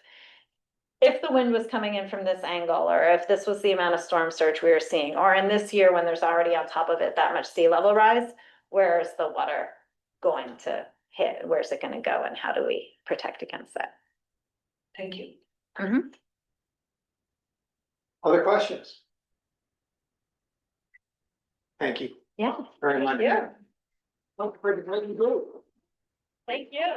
the wind was coming in from this angle, or if this was the amount of storm surge we were seeing, or in this year when there's already on top of it that much sea level rise, where is the water going to hit? Where's it going to go? And how do we protect against that? Thank you. Other questions? Thank you Yeah. very much. Yeah. Thank you.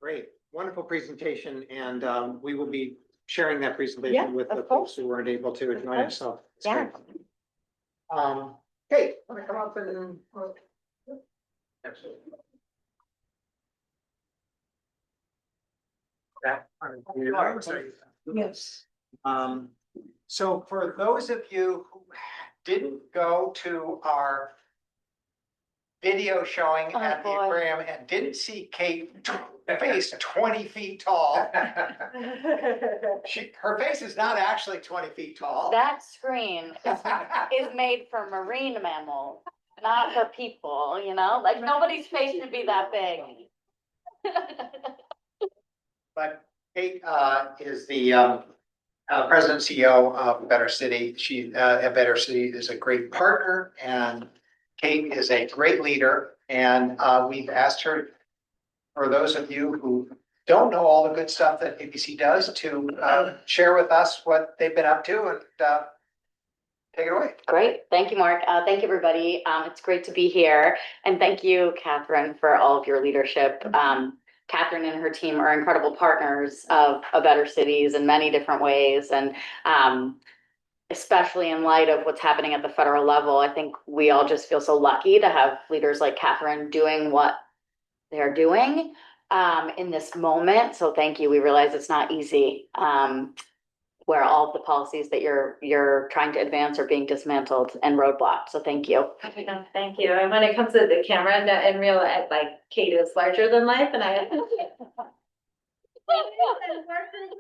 Great, wonderful presentation, and we will be sharing that Yeah, presentation with of the course. folks who weren't able to join us, so. it's Yeah. great. Hey, want to come up and? Absolutely. Yes. So for those of you who didn't go to our video showing Oh, at the boy. aquarium and didn't see Kate face 20 feet tall. Her face is not actually 20 feet tall. That screen is made for marine mammals, not for people, you know, like nobody's face should be that big. But Kate is the president and CEO of Better City. She at Better City is a great partner, and Kate is a great leader. And we've asked her, for those of you who don't know all the good stuff that ABC does, to share with us what they've been up to, and take it away. Great. Thank you, Mark. Thank you, everybody. It's great to be here. And thank you, Catherine, for all of your leadership. Catherine and her team are incredible partners of A Better Cities in many different ways. And especially in light of what's happening at the federal level, I think we all just feel so lucky to have leaders like Catherine doing what they're doing in this moment. So thank you. We realize it's not easy. Where all of the policies that you're trying to advance are being dismantled and roadblocked. So thank you. No, thank you. And when it comes to the camera, in real life, like Kate is larger than life, and I. And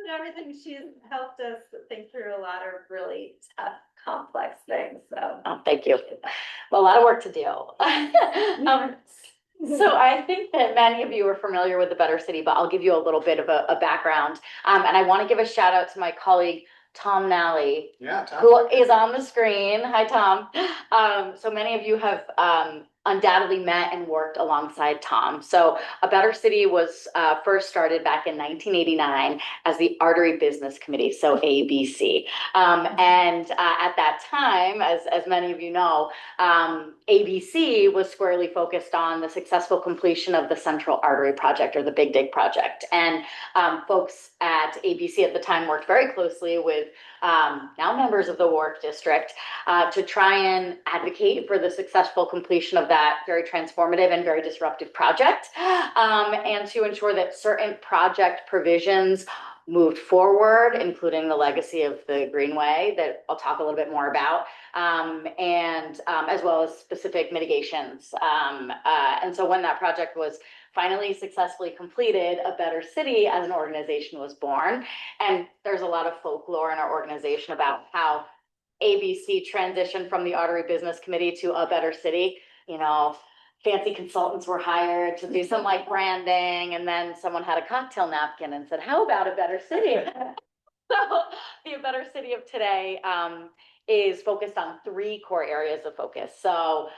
everything, she's helped us think through a lot of really tough, complex things. So. Oh, thank you. Well, a lot of work to do. So I think that many of you are familiar with the Better City, but I'll give you a little bit of a background. And I want to give a shout out to my colleague, Tom Nally, Yeah, Tom. who is on the screen. Hi, Tom. So many of you have undoubtedly met and worked alongside Tom. So A Better City was first started back in 1989 as the Artery Business Committee, so ABC. And at that time, as many of you know, ABC was squarely focused on the successful completion of the Central Artery Project, or the Big Dig Project. And folks at ABC at the time worked very closely with now members of the Wharf District to try and advocate for the successful completion of that very transformative and very disruptive project, and to ensure that certain project provisions moved forward, including the legacy of the Greenway that I'll talk a little bit more about, and as well as specific mitigations. And so when that project was finally successfully completed, A Better City as an organization was born. And there's a lot of folklore in our organization about how ABC transitioned from the Artery Business Committee to A Better City. You know, fancy consultants were hired to do some like branding, and then someone had a cocktail napkin and said, how about A Better City? So the A Better City of today is focused on three core areas of focus. So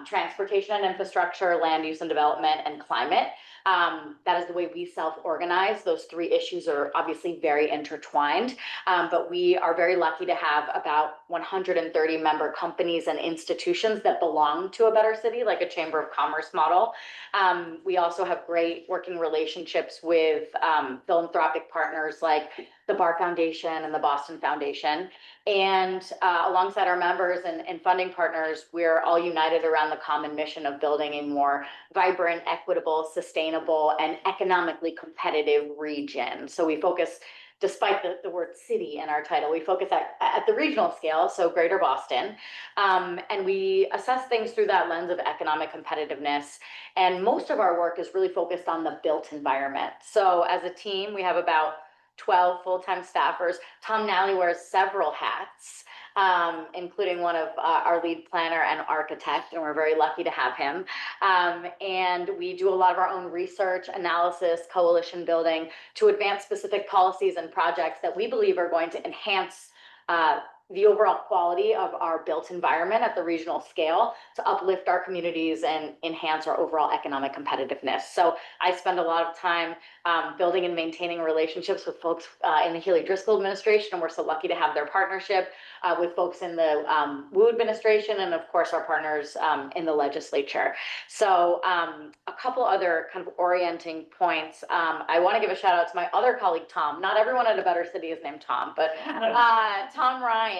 transportation and infrastructure, land use and development, and climate. That is the way we self-organize. Those three issues are obviously very intertwined, but we are very lucky to have about 130 member companies and institutions that belong to A Better City, like a Chamber of Commerce model. We also have great working relationships with philanthropic partners like the Barr Foundation and the Boston Foundation. And alongside our members and funding partners, we're all united around the common mission of building a more vibrant, equitable, sustainable, and economically competitive region. So we focus, despite the word city in our title, we focus at the regional scale, so Greater Boston. And we assess things through that lens of economic competitiveness. And most of our work is really focused on the built environment. So as a team, we have about 12 full-time staffers. Tom Nally wears several hats. including one of our lead planner and architect, and we're very lucky to have him. And we do a lot of our own research, analysis, coalition building to advance specific policies and projects that we believe are going to enhance the overall quality of our built environment at the regional scale to uplift our communities and enhance our overall economic competitiveness. So I spend a lot of time building and maintaining relationships with folks in the Healy Driscoll administration, and we're so lucky to have their partnership with folks in the Wu administration, and of course our partners in the legislature. So a couple other kind of orienting points. I want to give a shout out to my other colleague, Tom. Not everyone at A Better City is named Tom, but Tom Ryan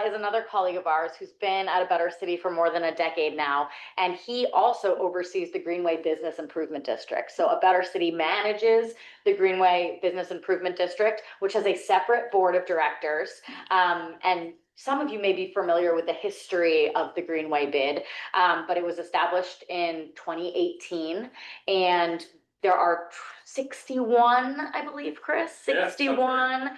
is another colleague of ours who's been at A Better City for more than a decade now, and he also oversees the Greenway Business Improvement District. So A Better City manages the Greenway Business Improvement District, which has a separate board of directors. And some of you may be familiar with the history of the Greenway bid, but it was established in 2018, and there are 61, I believe, Chris, 61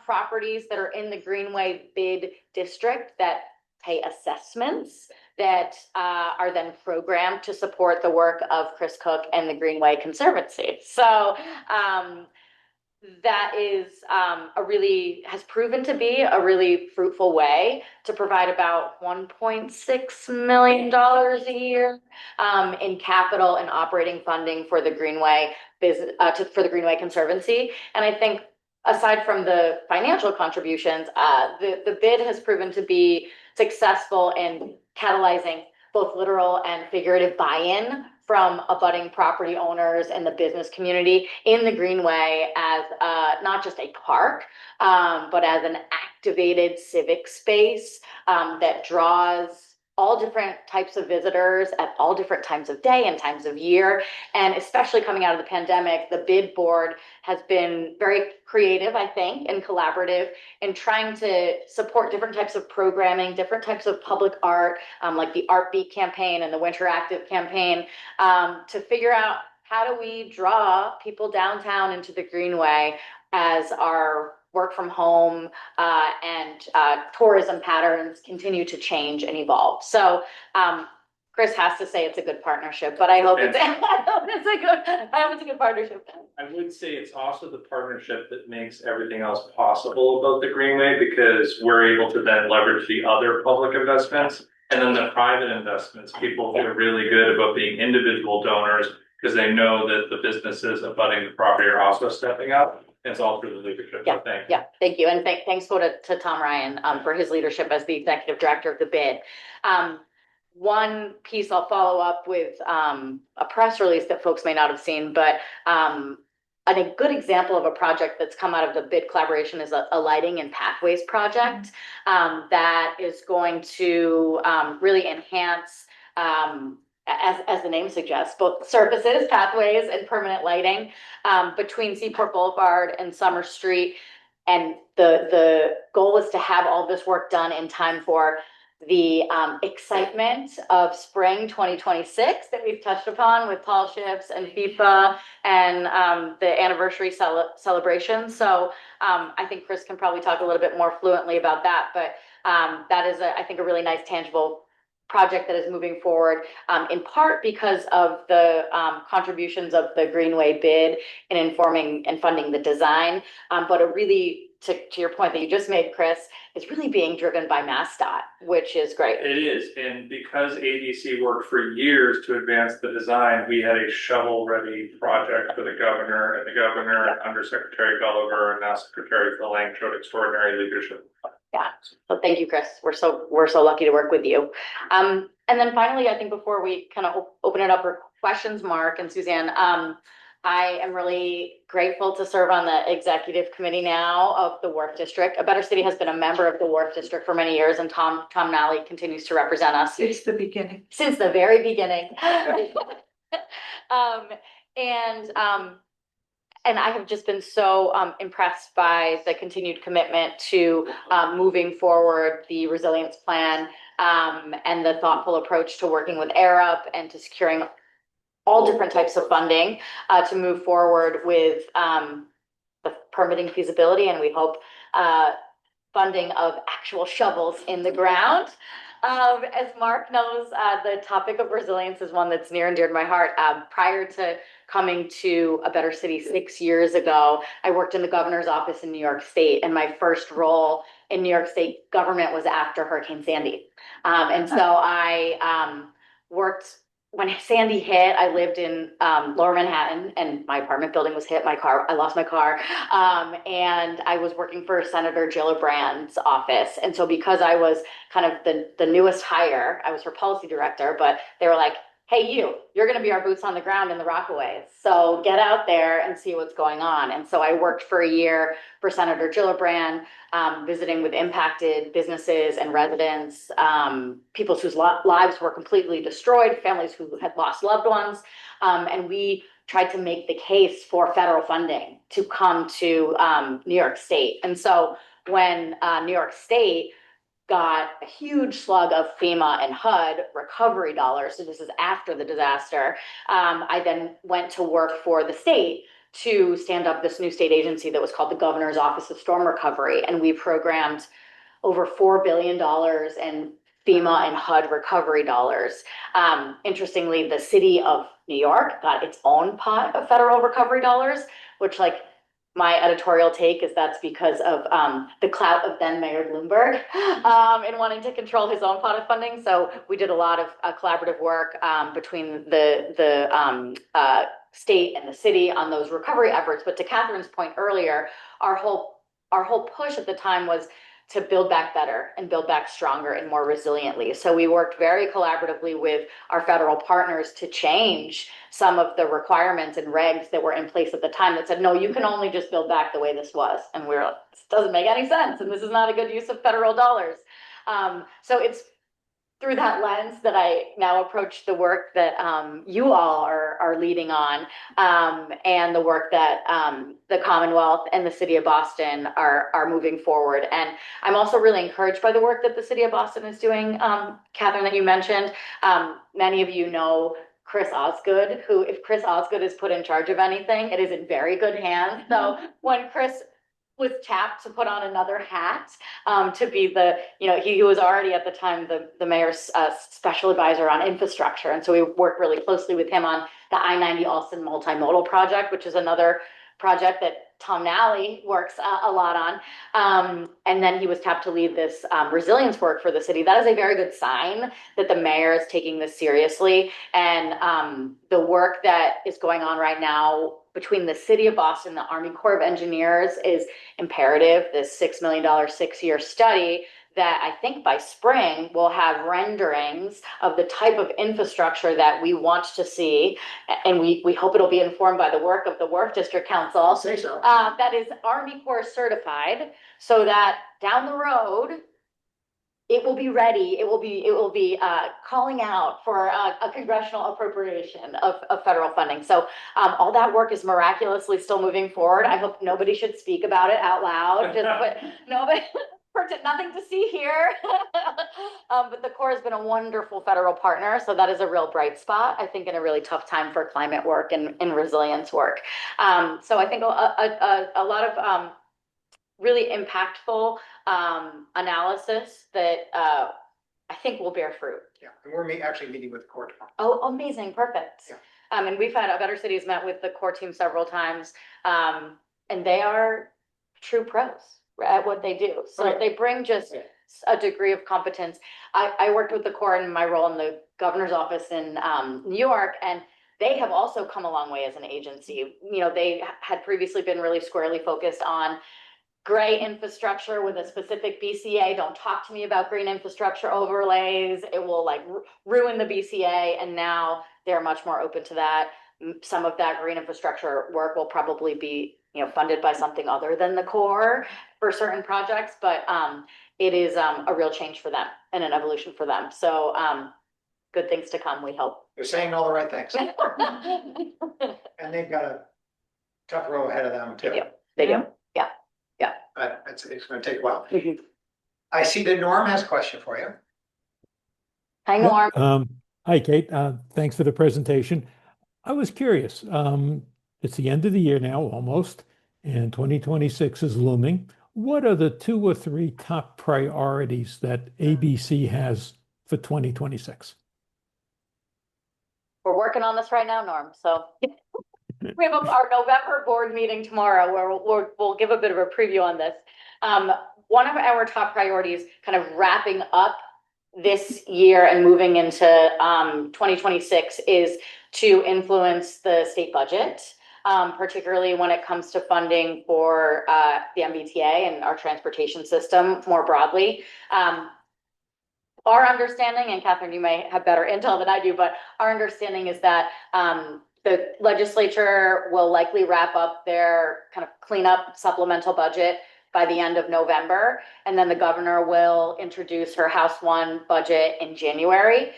properties that are in the Greenway bid district that pay assessments that are then programmed to support the work of Chris Cook and the Greenway Conservancy. So that is has proven to be a really fruitful way to provide about $1.6 million a year in capital and operating funding for the Greenway business, for the Greenway Conservancy. And I think aside from the financial contributions, the bid has proven to be successful in catalyzing both literal and figurative buy-in from abutting property owners and the business community in the Greenway as not just a park, but as an activated civic space that draws all different types of visitors at all different times of day and times of year. And especially coming out of the pandemic, the bid board has been very creative, I think, and collaborative in trying to support different types of programming, different types of public art, like the Art Beat campaign and the Winter Active campaign, to figure out how do we draw people downtown into the Greenway as our work from home and tourism patterns continue to change and evolve. So Chris has to say it's a good partnership, but I hope it's a good partnership. I would say it's also the partnership that makes everything else possible about the Greenway, because we're able to then leverage the other public investments and then the private investments. People feel really good about being individual donors because they know that the businesses abutting the property are also stepping up. It's all through the leadership. Yeah, so thank you. yeah, thank you. And thanks to Tom Ryan for his leadership as the executive director of the bid. One piece I'll follow up with a press release that folks may not have seen, but a good example of a project that's come out of the bid collaboration is a lighting and pathways project that is going to really enhance, as the name suggests, both surfaces, pathways, and permanent lighting between Seaport Boulevard and Summer Street. And the goal is to have all this work done in time for the excitement of spring 2026 that we've touched upon with tall ships and FIFA and the anniversary celebration. So I think Chris can probably talk a little bit more fluently about that, but that is, I think, a really nice tangible project that is moving forward, in part because of the contributions of the Greenway bid in informing and funding the design, but it really, to your point that you just made, Chris, is really being driven by MassDOT, which is great. It is, and because ADC worked for years to advance the design, we had a shovel-ready project for the governor, and the governor, Undersecretary Gulliver, and now Secretary Lang showed extraordinary leadership. Yeah, so thank you, Chris. We're so lucky to work with you. And then finally, I think before we kind of open it up for questions, Mark and Suzanne, I am really grateful to serve on the executive committee now of the Wharf District. A Better City has been a member of the Wharf District for many years, and Tom Nally continues to represent us. Since the beginning. Since the very beginning. And I have just been so impressed by the continued commitment to moving forward the resilience plan and the thoughtful approach to working with ARUP and to securing all different types of funding to move forward with the permitting feasibility, and we hope funding of actual shovels in the ground. As Mark knows, the topic of resilience is one that's near and dear to my heart. Prior to coming to A Better City 6 years ago, I worked in the governor's office in New York State, and my first role in New York State government was after Hurricane Sandy. And so I worked when Sandy hit. I lived in Lower Manhattan, and my apartment building was hit. I lost my car, and I was working for Senator Gillibrand's office. And so because I was kind of the newest hire, I was her policy director, but they were like, hey, you're going to be our boots on the ground in the Rockaways. So get out there and see what's going on. And so I worked for a year for Senator Gillibrand, visiting with impacted businesses and residents, people whose lives were completely destroyed, families who had lost loved ones. And we tried to make the case for federal funding to come to New York State. And so when New York State got a huge slug of FEMA and HUD recovery dollars, so this is after the disaster, I then went to work for the state to stand up this new state agency that was called the Governor's Office of Storm Recovery. And we programmed over $4 billion in FEMA and HUD recovery dollars. Interestingly, the city of New York got its own pot of federal recovery dollars, which, like, my editorial take is that's because of the clout of then Mayor Bloomberg in wanting to control his own pot of funding. So we did a lot of collaborative work between the state and the city on those recovery efforts. But to Catherine's point earlier, our whole push at the time was to build back better and build back stronger and more resiliently. So we worked very collaboratively with our federal partners to change some of the requirements and regs that were in place at the time that said, no, you can only just build back the way this was. And we're like, this doesn't make any sense. And this is not a good use of federal dollars. So it's through that lens that I now approach the work that you all are leading on, and the work that the Commonwealth and the City of Boston are moving forward. And I'm also really encouraged by the work that the City of Boston is doing, Catherine, that you mentioned. Many of you know Chris Osgood, who, if Chris Osgood is put in charge of anything, it is in very good hands. So when Chris was tapped to put on another hat, to be he was already at the time the mayor's special advisor on infrastructure. And so we worked really closely with him on the I-90 Alston multimodal project, which is another project that Tom Nally works a lot on. And then he was tapped to lead this resilience work for the city. That is a very good sign that the mayor is taking this seriously. And the work that is going on right now between the City of Boston, the Army Corps of Engineers is imperative. This $6 million 6-year study that I think by spring will have renderings of the type of infrastructure that we want to see. And we hope it'll be informed by the work of the Wharf District Council. I'll say so. That is Army Corps certified, so that down the road, it will be ready. It will be calling out for a congressional appropriation of federal funding. So all that work is miraculously still moving forward. I hope nobody should speak about it out loud. Nobody. Nothing to see here. But the Corps has been a wonderful federal partner. So that is a real bright spot, I think, in a really tough time for climate work and resilience work. So I think a lot of really impactful analysis that I think will bear fruit. Yeah, and we're actually meeting with the Corps tomorrow. Oh, amazing. Perfect. Yeah. And we've had A Better Cities met with the Corps team several times. And they are true pros at what they do. So they bring just a degree of competence. I worked with the Corps in my role in the governor's office in New York, and they have also come a long way as an agency. They had previously been really squarely focused on gray infrastructure with a specific BCA. Don't talk to me about green infrastructure overlays. It will ruin the BCA. And now they're much more open to that. Some of that green infrastructure work will probably be funded by something other than the Corps for certain projects, but it is a real change for them and an evolution for them. So good things to come, we hope. They're saying all the right things. And they've got a tough row ahead of them too. They do. Yeah. But it's going to take a while. Mhm. I see that Norm has a question for you. Hi, Norm. Hi, Kate. Thanks for the presentation. I was curious. It's the end of the year now, almost, and 2026 is looming. what are the 2 or 3 top priorities that ABC has for 2026? We're working on this right now, Norm, so. We have our November board meeting tomorrow where we'll give a bit of a preview on this. One of our top priorities, kind of wrapping up this year and moving into 2026, is to influence the state budget, particularly when it comes to funding for the MBTA and our transportation system more broadly. Our understanding, and Catherine, you may have better intel than I do, but our understanding is that the legislature will likely wrap up their kind of cleanup supplemental budget by the end of November, and then the governor will introduce her House One budget in January.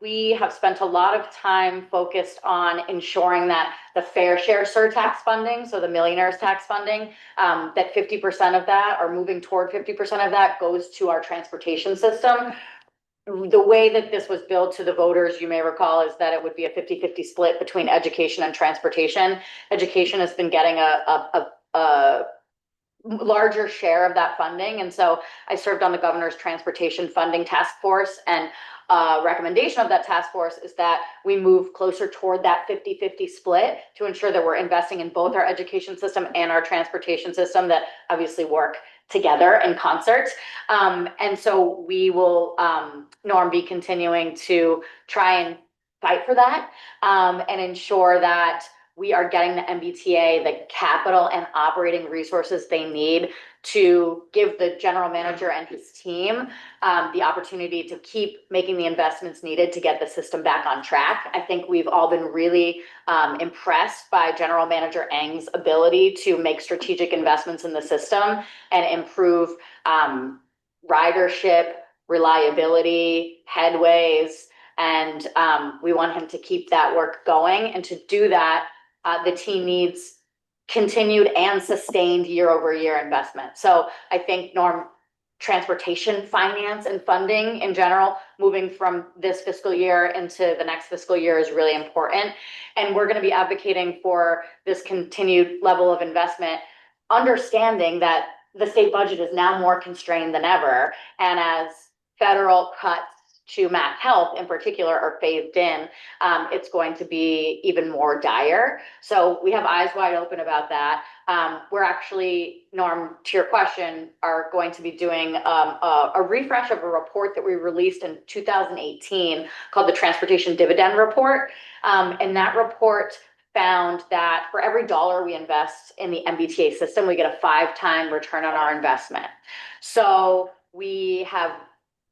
We have spent a lot of time focused on ensuring that the fair share surtax funding, so the millionaires tax funding, that 50% of that, or moving toward 50% of that, goes to our transportation system. The way that this was billed to the voters, you may recall, is that it would be a 50-50 split between education and transportation. Education has been getting a larger share of that funding. And so I served on the governor's transportation funding task force, and recommendation of that task force is that we move closer toward that 50-50 split to ensure that we're investing in both our education system and our transportation system that obviously work together in concert. And so we will, Norm, be continuing to try and fight for that, and ensure that we are getting the MBTA the capital and operating resources they need to give the general manager and his team the opportunity to keep making the investments needed to get the system back on track. I think we've all been really impressed by General Manager Eng's ability to make strategic investments in the system and improve ridership, reliability, headways, and we want him to keep that work going. And to do that, the team needs continued and sustained year-over-year investment. So I think, Norm, transportation finance and funding in general, moving from this fiscal year into the next fiscal year, is really important. And we're going to be advocating for this continued level of investment, understanding that the state budget is now more constrained than ever. And as federal cuts to Mac Health in particular are phased in, it's going to be even more dire. So we have eyes wide open about that. We're actually, Norm, to your question, are going to be doing a refresh of a report that we released in 2018 called the Transportation Dividend Report. And that report found that for every dollar we invest in the MBTA system, we get a 5-time return on our investment. So we have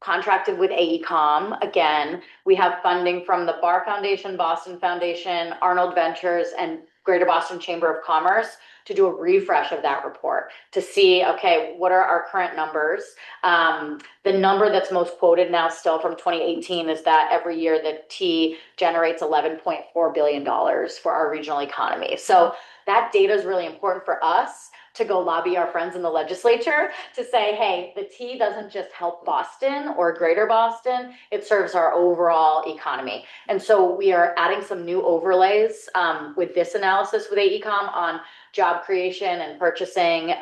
contracted with AECOM. Again, we have funding from the Barr Foundation, Boston Foundation, Arnold Ventures, and Greater Boston Chamber of Commerce to do a refresh of that report to see, okay, what are our current numbers? The number that's most quoted now still from 2018 is that every year the T generates $11.4 billion for our regional economy. So that data is really important for us to go lobby our friends in the legislature to say, hey, the T doesn't just help Boston or Greater Boston, it serves our overall economy. And so we are adding some new overlays with this analysis with AECOM on job creation and purchasing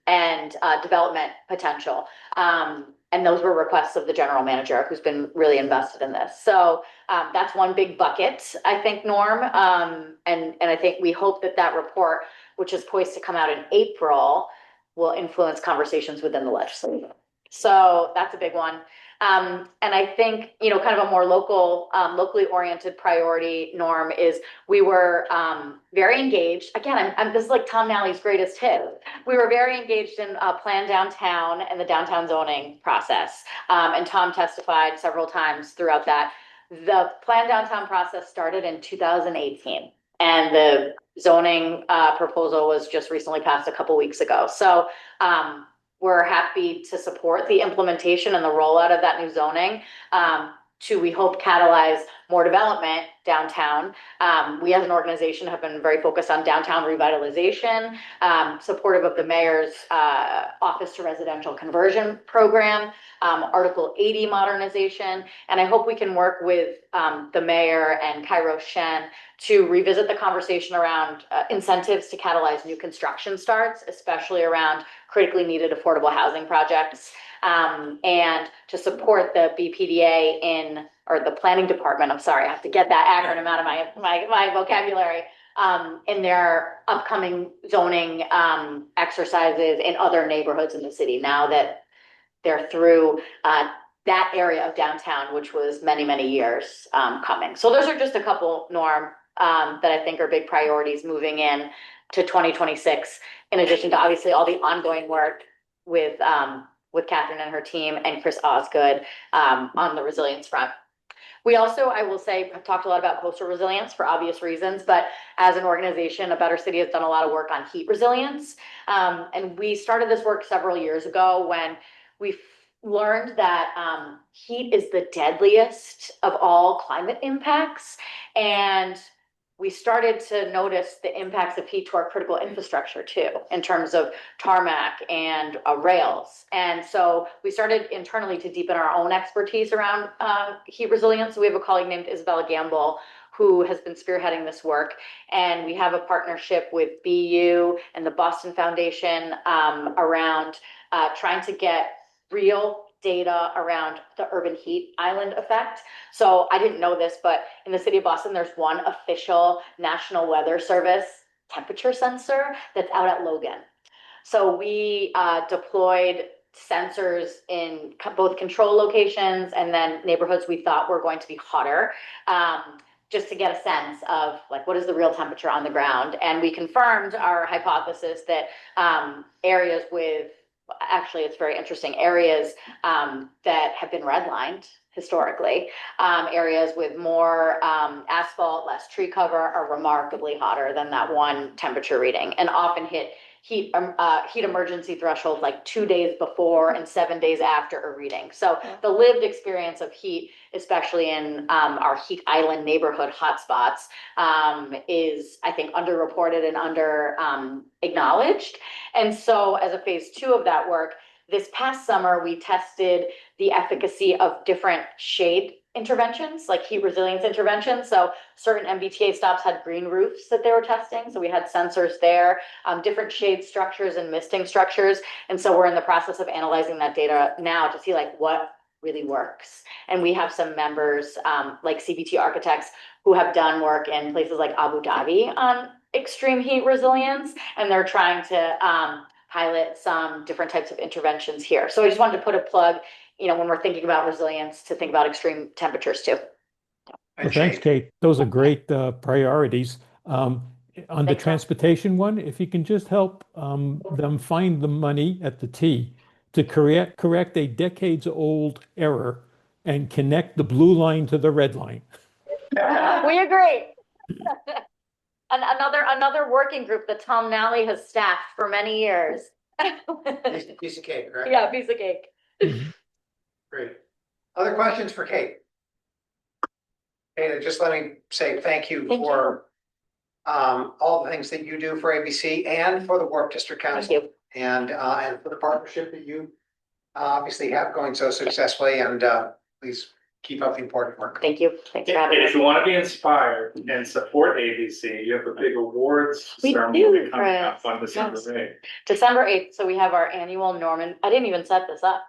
and development potential. And those were requests of the general manager, who's been really invested in this. So that's one big bucket, I think, Norm. And I think we hope that that report, which is poised to come out in April, will influence conversations within the legislature. So that's a big one. And I think, you know, kind of a more locally oriented priority, Norm, is we were very engaged. Again, this is like Tom Nally's greatest hit. We were very engaged in Plan Downtown and the downtown zoning process. And Tom testified several times throughout that. The Plan Downtown process started in 2018, and the zoning proposal was just recently passed a couple weeks ago. So we're happy to support the implementation and the rollout of that new zoning to, we hope, catalyze more development downtown. We as an organization have been very focused on downtown revitalization, supportive of the mayor's office to residential conversion program, Article 80 modernization. And I hope we can work with the mayor and Kairos Shen to revisit the conversation around incentives to catalyze new construction starts, especially around critically needed affordable housing projects. And to support the BPDA or the planning department, I'm sorry, I have to get that acronym out of my vocabulary, in their upcoming zoning exercises in other neighborhoods in the city, now that they're through that area of downtown, which was many, many years coming. So those are just a couple, Norm, that I think are big priorities moving in to 2026, in addition to obviously all the ongoing work with Catherine and her team and Chris Osgood on the resilience front. We also, I will say, have talked a lot about coastal resilience for obvious reasons, but as an organization, A Better City has done a lot of work on heat resilience. And we started this work several years ago when we learned that heat is the deadliest of all climate impacts. And we started to notice the impacts of heat to our critical infrastructure too, in terms of tarmac and rails. And so we started internally to deepen our own expertise around heat resilience. So we have a colleague named Isabella Gamble who has been spearheading this work. And we have a partnership with BU and the Boston Foundation around trying to get real data around the urban heat island effect. So I didn't know this, but in the city of Boston, there's one official National Weather Service temperature sensor that's out at Logan. So we deployed sensors in both control locations and then neighborhoods we thought were going to be hotter, just to get a sense of like, what is the real temperature on the ground? And we confirmed our hypothesis that areas with, actually, it's very interesting, areas that have been redlined historically, areas with more asphalt, less tree cover, are remarkably hotter than that one temperature reading, and often hit heat emergency thresholds like 2 days before and 7 days after a reading. So the lived experience of heat, especially in our heat island neighborhood hotspots, is, I think, underreported and under acknowledged. And so as a phase 2 of that work, this past summer, we tested the efficacy of different shade interventions, like heat resilience interventions. So certain MBTA stops had green roofs that they were testing. So we had sensors there, different shade structures and misting structures. And so we're in the process of analyzing that data now to see like what really works. And we have some members like CBT architects who have done work in places like Abu Dhabi on extreme heat resilience. And they're trying to pilot some different types of interventions here. So I just wanted to put a plug, when we're thinking about resilience, to think about extreme temperatures too. Well, thanks, Kate. Those are great priorities. On the Thanks, Rob. transportation one, if you can just help them find the money at the T to correct a decades-old error and connect the blue line to the red line. We agree. And another working group that Tom Nally has staffed for many years. Piece of cake, right? Yeah, piece of cake. Great. Other questions for Kate? Kate, just let me say thank you for all the things that you do for ABC and for the Wharf District Council. Thank you. And for the partnership that you obviously have going so successfully, and please keep up the important work. Thank you. Thanks for having And us. if you want to be inspired and support ABC, you have a big awards We ceremony do, coming up Chris. on December Yes. 8th. December 8th, so we have our annual Norman, I didn't even set this up.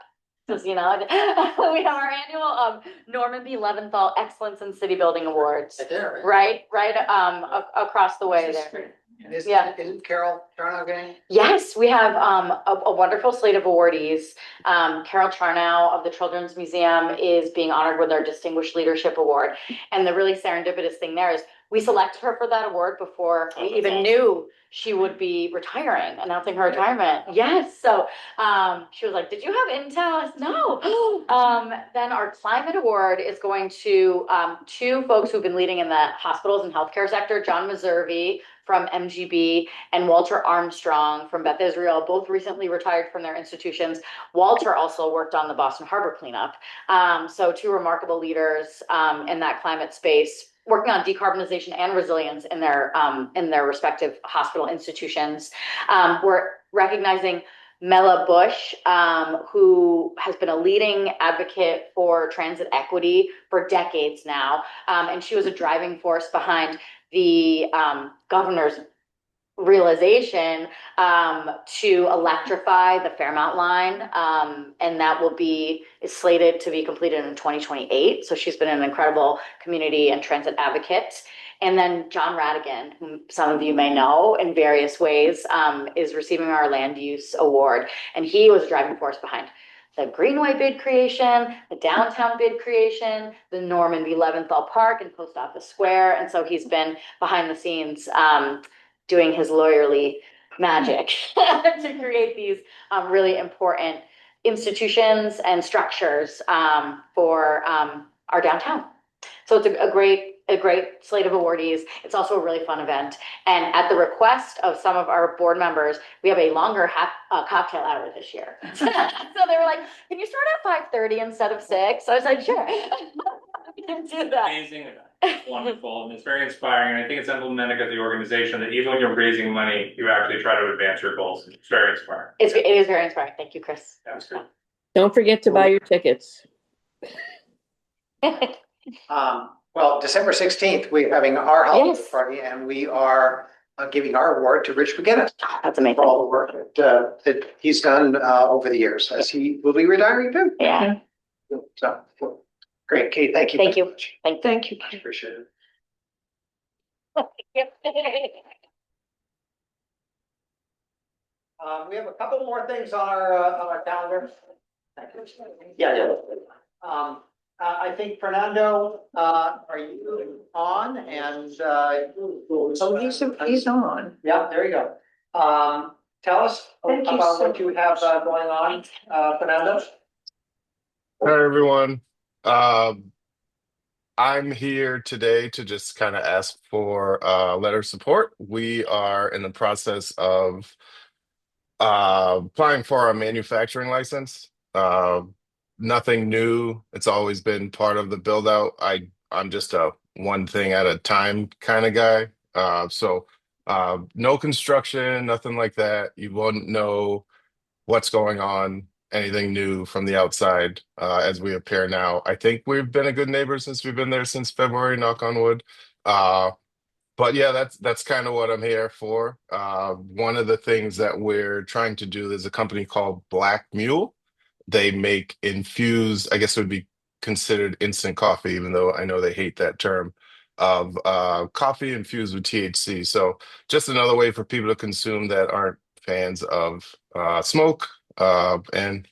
Just, we have our annual Norman B. Leventhal Excellence in City Building Awards. There, Right, across the way there. And Yeah. Isn't Carol Charnow getting? Yes, we have a wonderful slate of awardees. Carol Charnow of the Children's Museum is being honored with our Distinguished Leadership Award. And the really serendipitous thing there is we selected her for that award before we even knew she would be retiring, announcing her retirement. Yes, so she was like, "Did you have intel?" I said, "No." Then our climate award is going to two folks who've been leading in the hospitals and healthcare sector, John Meservey from MGB and Walter Armstrong from Beth Israel, both recently retired from their institutions. Walter also worked on the Boston Harbor cleanup. So two remarkable leaders in that climate space, working on decarbonization and resilience in their respective hospital institutions. We're recognizing Mela Bush, who has been a leading advocate for transit equity for decades now. And she was a driving force behind the governor's realization to electrify the Fairmount line. And that is slated to be completed in 2028. So she's been an incredible community and transit advocate. And then John Radigan, whom some of you may know in various ways, is receiving our land use award. And he was a driving force behind the Greenway bid creation, the downtown bid creation, the Normandy Leventhal Park and Post Office Square. And so he's been behind the scenes doing his lawyerly magic to create these really important institutions and structures for our downtown. So it's a great slate of awardees. It's also a really fun event. And at the request of some of our board members, we have a longer cocktail hour this year. So they were like, can you start at 5:30 instead of 6? I was like, sure. We can do that. Amazing event. It's wonderful, and it's very inspiring, and I think it's emblematic of the organization that even when you're raising money, you actually try to advance your goals. It's very inspiring. It is very inspiring. Thank you, Chris. That's good. Don't forget to buy your tickets. Well, December 16th, we're having our holiday Yes. party, and we are giving our award to Rich McGinnis That's amazing. for all the work that he's done over the years, as he will be retiring too. Yeah. So, great, Kate, thank you. Thank very you. much. Thank you. Appreciate it. We have a couple more things on our calendar. Yeah. I think Fernando, are you on? And He's on. yeah, there you go. Tell us Thank you about so what you have going on, Fernando. Hi, everyone. I'm here today to just kind of ask for a letter of support. We are in the process of applying for our manufacturing license. Nothing new. It's always been part of the build out. I'm just a one thing at a time kind of guy. No construction, nothing like that. You wouldn't know what's going on, anything new from the outside as we appear now. I think we've been a good neighbor since we've been there since February, knock on wood. But yeah, that's kind of what I'm here for. One of the things that we're trying to do is a company called Black Mule. They make infused, I guess it would be considered instant coffee, even though I know they hate that term, of coffee infused with THC. So just another way for people to consume that aren't fans of smoke. And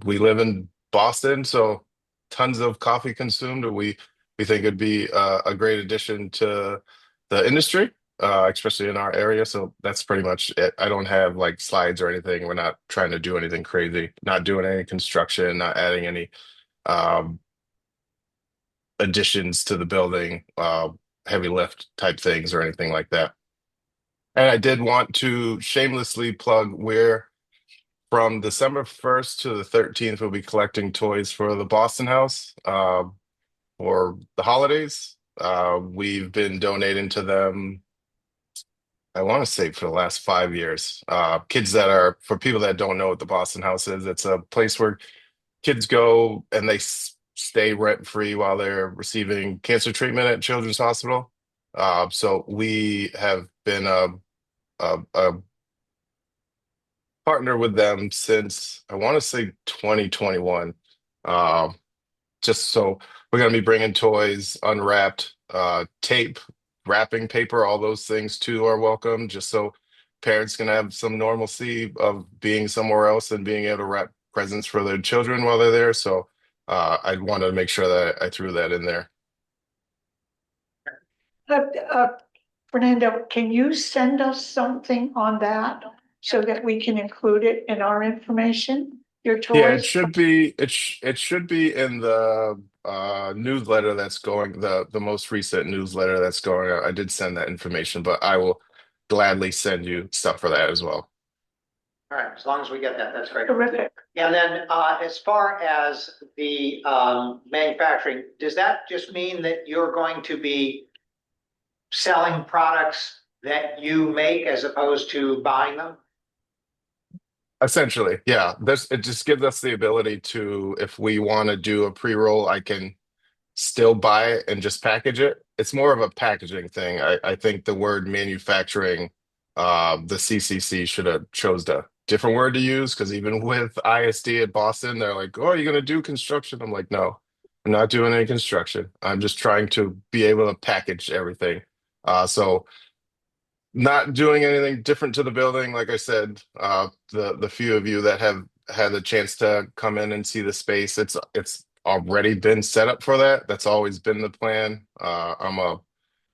we live in Boston, so tons of coffee consumed. We think it'd be a great addition to the industry, especially in our area. So that's pretty much it. I don't have like slides or anything. We're not trying to do anything crazy, not doing any construction, not adding any additions to the building, heavy lift type things or anything like that. And I did want to shamelessly plug from December 1st to the 13th, we'll be collecting toys for the Boston House for the holidays. We've been donating to them, I want to say, for the last 5 years. For people that don't know what the Boston House is, it's a place where kids go and they stay rent-free while they're receiving cancer treatment at Children's Hospital. So we have been a partner with them since I want to say 2021. Just so we're going to be bringing toys, unwrapped, tape, wrapping paper, all those things too are welcome, just so parents can have some normalcy of being somewhere else and being able to wrap presents for their children while they're there. So I wanted to make sure that I threw that in there. Fernando, can you send us something on that so that we can include it in our information? Your toys? Yeah, it should be in the newsletter that's going, the most recent newsletter that's going out. I did send that information, but I will gladly send you stuff for that as well. All right, as long as we get that, that's great. Terrific. And then as far as the manufacturing, does that just mean that you're going to be selling products that you make as opposed to buying them? Essentially, yeah. It just gives us the ability to, if we want to do a pre-roll, I can still buy it and just package it. It's more of a packaging thing. I think the word manufacturing The CCC should have chose a different word to use because even with ISD at Boston, they're like, "Oh, you're gonna do construction?" I'm like, "No, I'm not doing any construction. I'm just trying to be able to package everything." So not doing anything different to the building. Like I said, the few of you that have had the chance to come in and see the space, it's already been set up for that. That's always been the plan. I'm a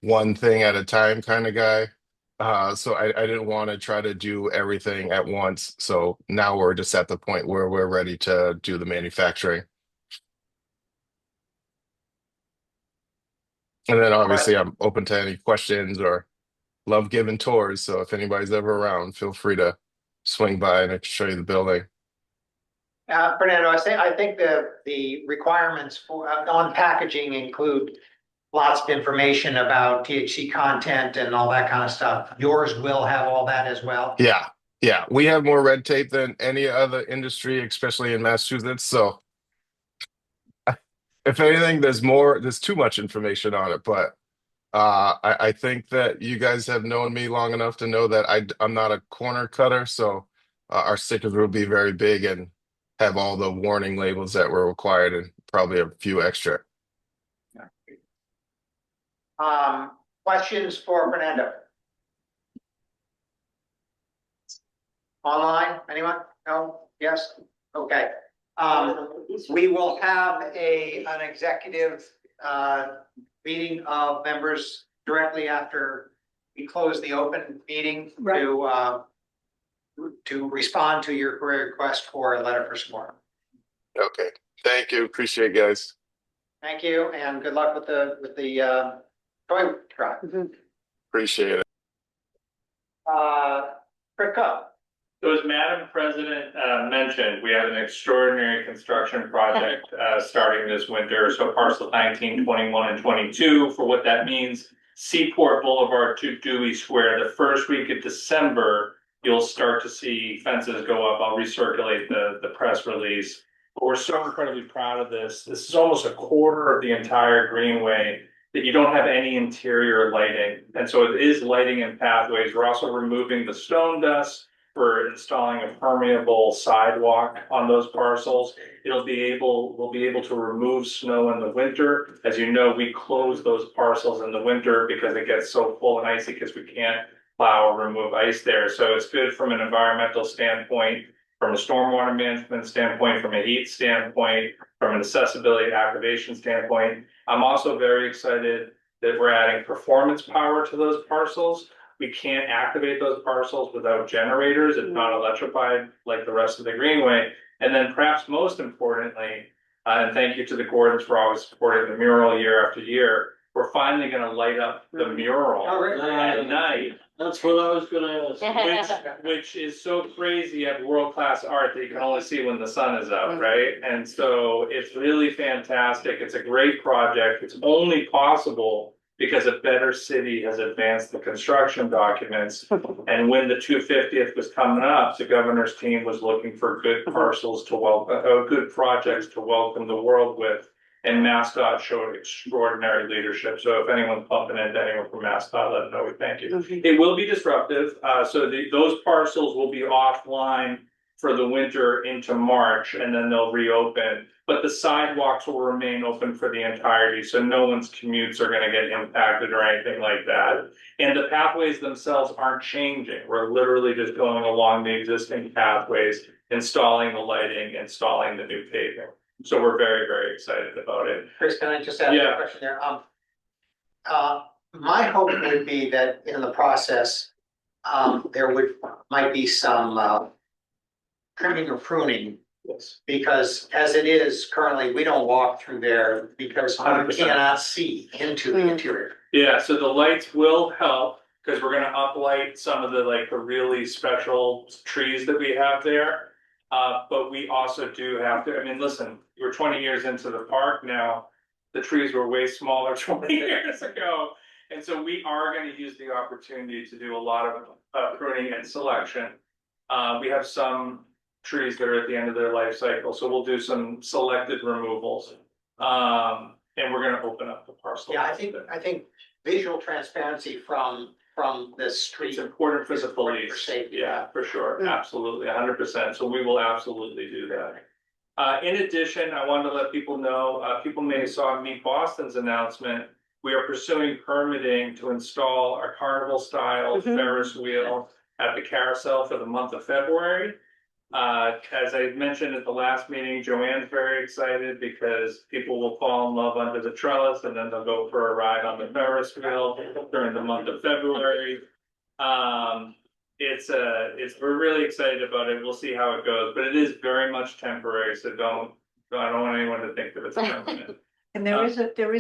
one thing at a time kind of guy. So I didn't want to try to do everything at once. So now we're just at the point where we're ready to do the manufacturing. And then obviously I'm open to any questions or love giving tours. So if anybody's ever around, feel free to swing by and I can show you the building. Fernando, I think the requirements for, on packaging include lots of information about THC content and all that kind of stuff. Yours will have all that as well. Yeah. Yeah. We have more red tape than any other industry, especially in Massachusetts. So if anything, there's too much information on it, but I think that you guys have known me long enough to know that I'm not a corner cutter, so our stickers will be very big and have all the warning labels that were required and probably a few extra. Questions for Fernando? Online, anyone? No? Yes? Okay. We will have an executive meeting of members directly after we close the open meeting to respond to your request for a letter for support. Okay. Thank you. Appreciate it, guys. Thank you, and good luck with the toy truck. Appreciate it. Rick Cook. So as Madam President mentioned, we have an extraordinary construction project starting this winter. So parcel 19, 21, and 22. For what that means, Seaport Boulevard to Dewey Square. The first week of December, you'll start to see fences go up. I'll recirculate the press release. But we're so incredibly proud of this. This is almost a quarter of the entire greenway that you don't have any interior lighting. And so it is lighting and pathways. We're also removing the stone dust. For installing a permeable sidewalk on those parcels. We'll be able to remove snow in the winter. As you know, we close those parcels in the winter because it gets so full and icy because we can't plow or remove ice there. So it's good from an environmental standpoint, from a stormwater management standpoint, from a heat standpoint, from an accessibility activation standpoint. I'm also very excited that we're adding performance power to those parcels. We can't activate those parcels without generators. It's not electrified like the rest of the greenway. And then perhaps most importantly, and thank you to the Gordons for always supporting the mural year after year, we're finally going to light up the mural at night. That's what I was gonna ask. Which is so crazy. You have world-class art that you can only see when the sun is out, right? And so it's really fantastic. It's a great project. It's only possible because a better city has advanced the construction documents. And when the 250th was coming up, the governor's team was looking for good parcels to welcome, good projects to welcome the world with. And MassDOT showed extraordinary leadership. So if anyone's pumping into anyone from MassDOT, let them know we thank you. It will be disruptive. So those parcels will be offline for the winter into March, and then they'll reopen. But the sidewalks will remain open for the entirety, so no one's commutes are gonna get impacted or anything like that. And the pathways themselves aren't changing. We're literally just going along the existing pathways, installing the lighting, installing the new paving. So we're very, very excited about it. Chris, can I just ask a question there? My hope would be that in the process, there might be some trimming or pruning. Yes. Because as it is currently, we don't walk through there because we 100%. cannot see into the interior. Yeah, so the lights will help because we're gonna uplight some of the really special trees that we have there. But we also do have to, I mean, listen, we're 20 years into the park now. The trees were way smaller 20 years ago. And so we are gonna use the opportunity to do a lot of pruning and selection. We have some trees that are at the end of their life cycle, so we'll do some selected removals. And we're gonna open up the parcel. Yeah, I think visual transparency from from the street. It's important for It's the important for police. safety. Yeah, for sure. Mm. Absolutely, 100%. So we will absolutely do that. In addition, I wanted to let people know, people may have saw Meet Boston's announcement. We are pursuing permitting to install our carnival style Mhm. Ferris wheel at the carousel for the month of February. As I mentioned at the last meeting, Joanne's very excited because people will fall in love under the trellis and then they'll go for a ride on the Ferris wheel during the month of February. We're really excited about it. We'll see how it goes, but it is very much temporary, so I don't want anyone to think that it's permanent. And there is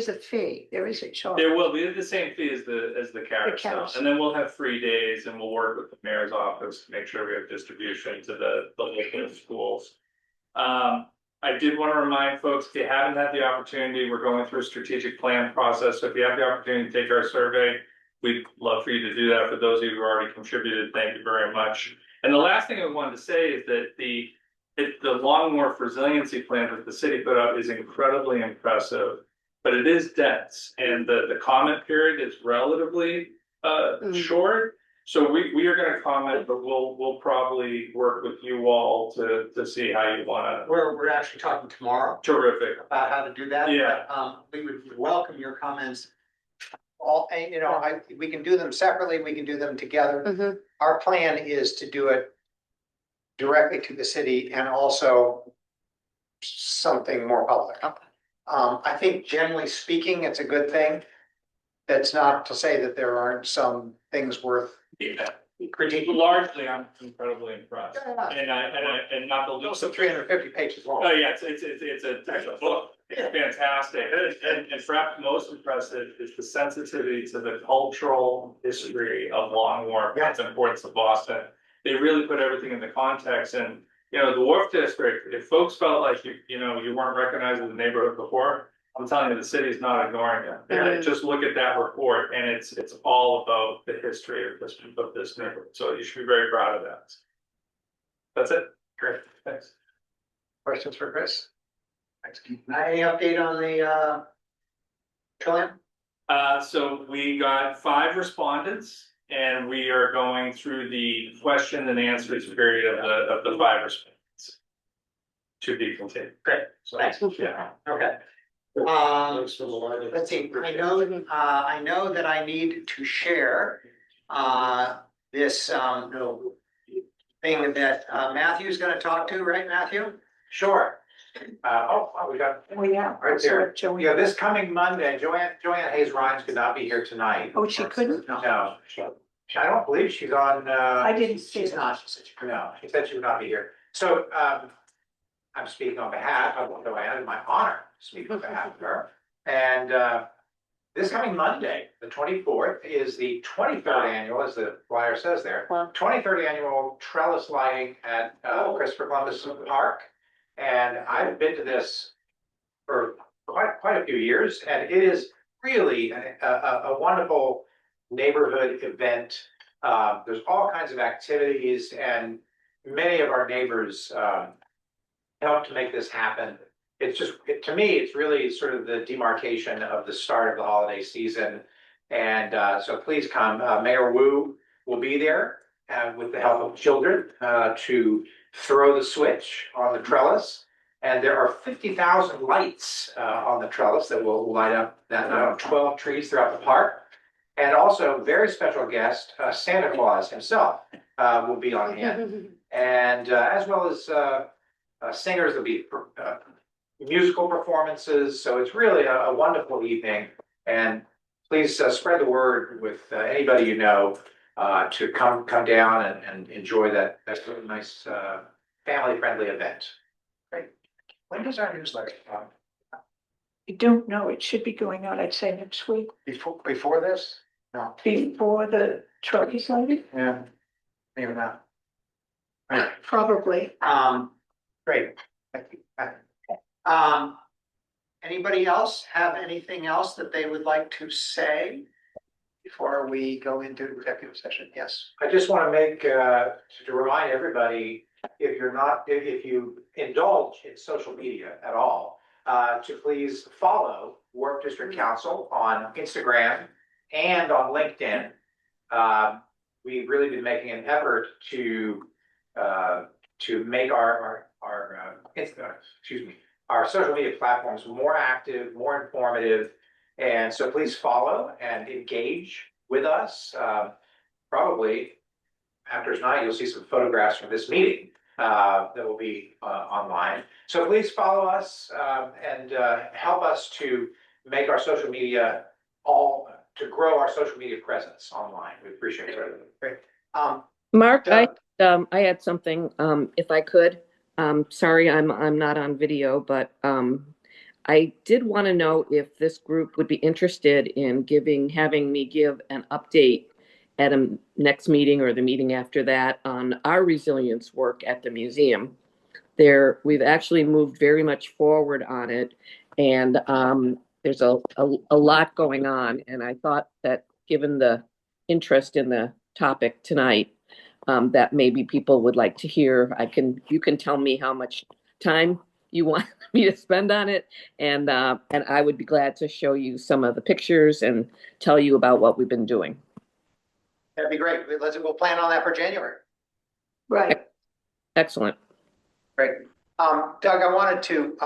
a fee, there is a charge. There will be the same fee as the carousel, carousel. and then we'll have 3 days and we'll work with the mayor's office to make sure we have distribution to the local schools. I did want to remind folks, if you haven't had the opportunity, we're going through a strategic plan process. So if you have the opportunity to take our survey, we'd love for you to do that. For those of you who already contributed, thank you very much. And the last thing I wanted to say is that the Long Wharf resiliency plan that the city put out is incredibly impressive, but it is dense and the comment period is relatively short. So we are going to comment, but we'll probably work with you all to see how you want to. We're actually talking tomorrow Terrific. about how to do that. Yeah. But, we would welcome your comments. We can do them separately, we can do them together. Mhm. Our plan is to do it directly to the city and also something more public. Okay. I think generally speaking, it's a good thing. That's not to say that there aren't some things worth Yeah. critiquing. Largely, I'm incredibly impressed, Yeah. and not the least. Also 350 pages long. Oh, yeah, it's a book, it's fantastic, and perhaps most impressive is the sensitivity to the cultural history of Long Wharf, and its importance to Boston. They really put everything into context, and, the Wharf District, if folks felt like you weren't recognized as a neighborhood before, I'm telling you, the city's not ignoring you. Mhm. Just look at that report, and it's all about the history of this neighborhood, so you should be very proud of that. That's it. Great, thanks. Questions for Chris? Any update on the trillium? So we got 5 respondents, and we are going through the question and answers period of the 5 respondents. To be continued. Great, So, thanks. yeah. Okay. Let's see, I know that I need to share this thing that Matthew's gonna talk to, right, Matthew? Sure. We got Oh, yeah. right So, there. Joanne- Yeah, this coming Monday, Joanne Hayes Rhines could not be here tonight. Oh, she couldn't? No, I don't believe she's on, I didn't see She's that. not, she said she couldn't. no, she said she would not be here. So, I'm speaking on behalf of Joanne, and my honor to speak on behalf of her. And, this coming Monday, the 24th, is the 23rd annual, as the flyer says there. Wow. 23rd annual trellis lighting at Christopher Columbus Park. And I've been to this for quite a few years, and it is really a wonderful neighborhood event. There's all kinds of activities, and many of our neighbors help to make this happen. It's just, to me, it's really sort of the demarcation of the start of the holiday season. And so please come. Mayor Wu will be there with the help of children to throw the switch on the trellis. And there are 50,000 lights on the trellis that will light up that 12 trees throughout the park. And also, very special guest, Santa Claus himself will be on hand. And as well as singers, there'll be musical performances. So it's really a wonderful evening. And please spread the word with anybody you know to come down and enjoy that really nice family-friendly event. Great. When does our newsletter come? I don't know, it should be going out, I'd say next week, Before this? No, before the trophy sighting, yeah, maybe not. probably. Great. Thank you. Anybody else have anything else that they would like to say before we go into executive session? Yes. I just want to make, to remind everybody, if you indulge in social media at all, to please follow Wharf District Council on Instagram and on LinkedIn. we've really been making an effort to make our social media platforms more active, more informative. And so please follow and engage with us. Probably after tonight, you'll see some photographs from this meeting that will be online. So please follow us and help us to make our social media to grow our social media presence online. We appreciate it. Great. Mark, Doug. I had something, if I could. Sorry, I'm not on video, but I did want to know if this group would be interested in having me give an update at a next meeting or the meeting after that on our resilience work at the museum. We've actually moved very much forward on it, and there's a lot going on. And I thought that given the interest in the topic tonight, that maybe people would like to hear. You can tell me how much time you want me to spend on it, and I would be glad to show you some of the pictures and tell you about what we've been doing. That'd be great. We'll plan on that for January. Right. Excellent. Great. Doug, I wanted to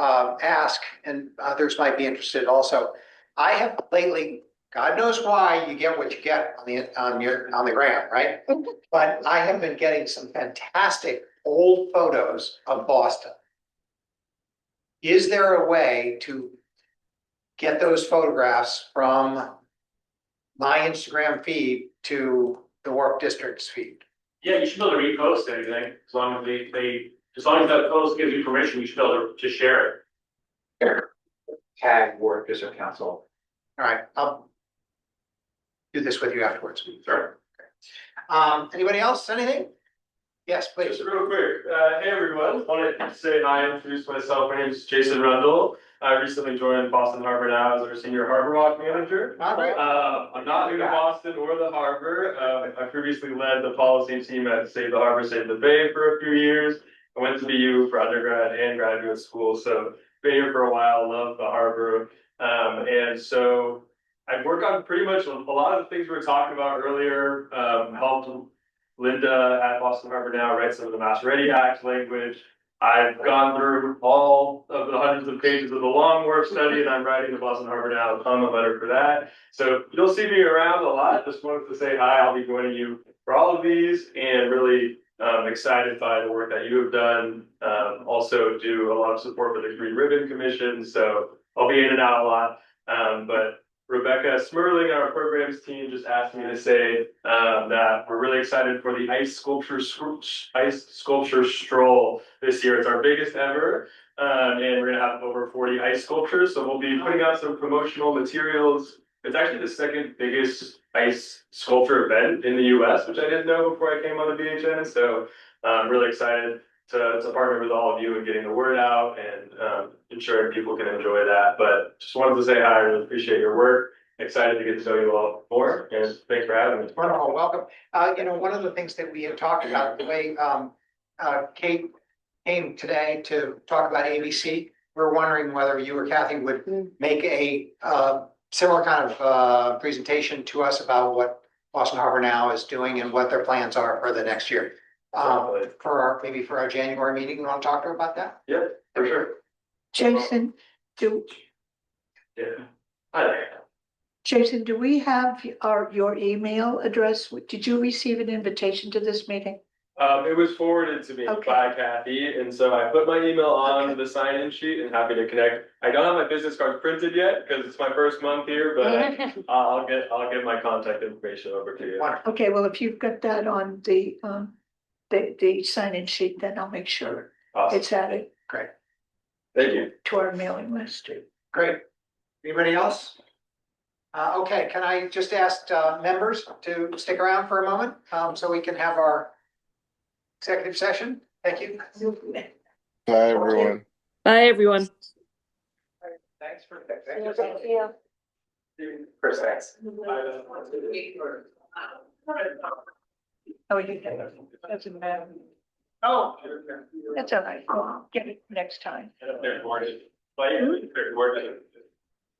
ask, and others might be interested also. I have lately, God knows why, you get what you get on the gram, right? But I have been getting some fantastic old photos of Boston. Is there a way to get those photographs from my Instagram feed to the Wharf District's feed? Yeah, you should be able to repost anything, as long as as long as that post gives you permission, you should be able to share it. Tag Wharf District Council. All right, I'll do this with you afterwards. Sure. Anybody else, anything? Yes, please. Just real quick, hey everyone, wanted to say hi, introduce myself. My name is Jason Rundle. I recently joined Boston Harbor now as our senior Harbor Walk manager. Great. I'm not new to Boston or the harbor. I previously led the policy team at Save the Harbor, Save the Bay for a few years. I went to BU for undergrad and graduate school, so been here for a while, love the harbor. And so I work on pretty much a lot of the things we were talking about earlier, helped Linda at Boston Harbor now write some of the Mass Ready Act language. I've gone through all of the hundreds of pages of the Long Wharf study, and I'm writing the Boston Harbor Now comment letter for that. So you'll see me around a lot. Just wanted to say hi. I'll be joining you for all of these, and really excited by the work that you have done. Also do a lot of support for the Green Ribbon Commission, so I'll be in and out a lot. But Rebecca Smerling, our programs team, just asked me to say that we're really excited for the ice sculpture stroll this year. It's our biggest ever, and we're gonna have over 40 ice sculptures. So we'll be putting out some promotional materials. It's actually the second biggest ice sculpture event in the US, which I didn't know before I came on the BHN. So I'm really excited to partner with all of you and getting the word out and ensuring people can enjoy that. But just wanted to say hi, I really appreciate your work. Excited to get to know you all more, and thanks for having me. Wonderful, welcome. One of the things that we had talked about, the way Kate came today to talk about ABC, we're wondering whether you or Kathy would make a similar kind of presentation to us about what Boston Harbor Now is doing and what their plans are for the next year. Maybe for our January meeting, you want to talk to her about that? Yep, for sure. Jason, Yeah. Hi there. Jason, do we have your email address? Did you receive an invitation to this meeting? It was forwarded to me by Kathy, and so I put my email on the sign-in sheet and happy to connect. I don't have my business card printed yet because it's my first month here, but I'll get my contact information over to you. Okay, well, if you've got that on the sign-in sheet, then I'll make sure it's added. Great. Thank you. To our mailing list. Great. Anybody else? Okay, can I just ask members to stick around for a moment so we can have our executive session? Thank you. Bye, everyone. Bye, everyone. Thanks for. Thank you. Chris, thanks. Oh, you can. Doesn't matter. Oh. That's all right. I'll get it next time. They're recorded. But yeah, they're recorded.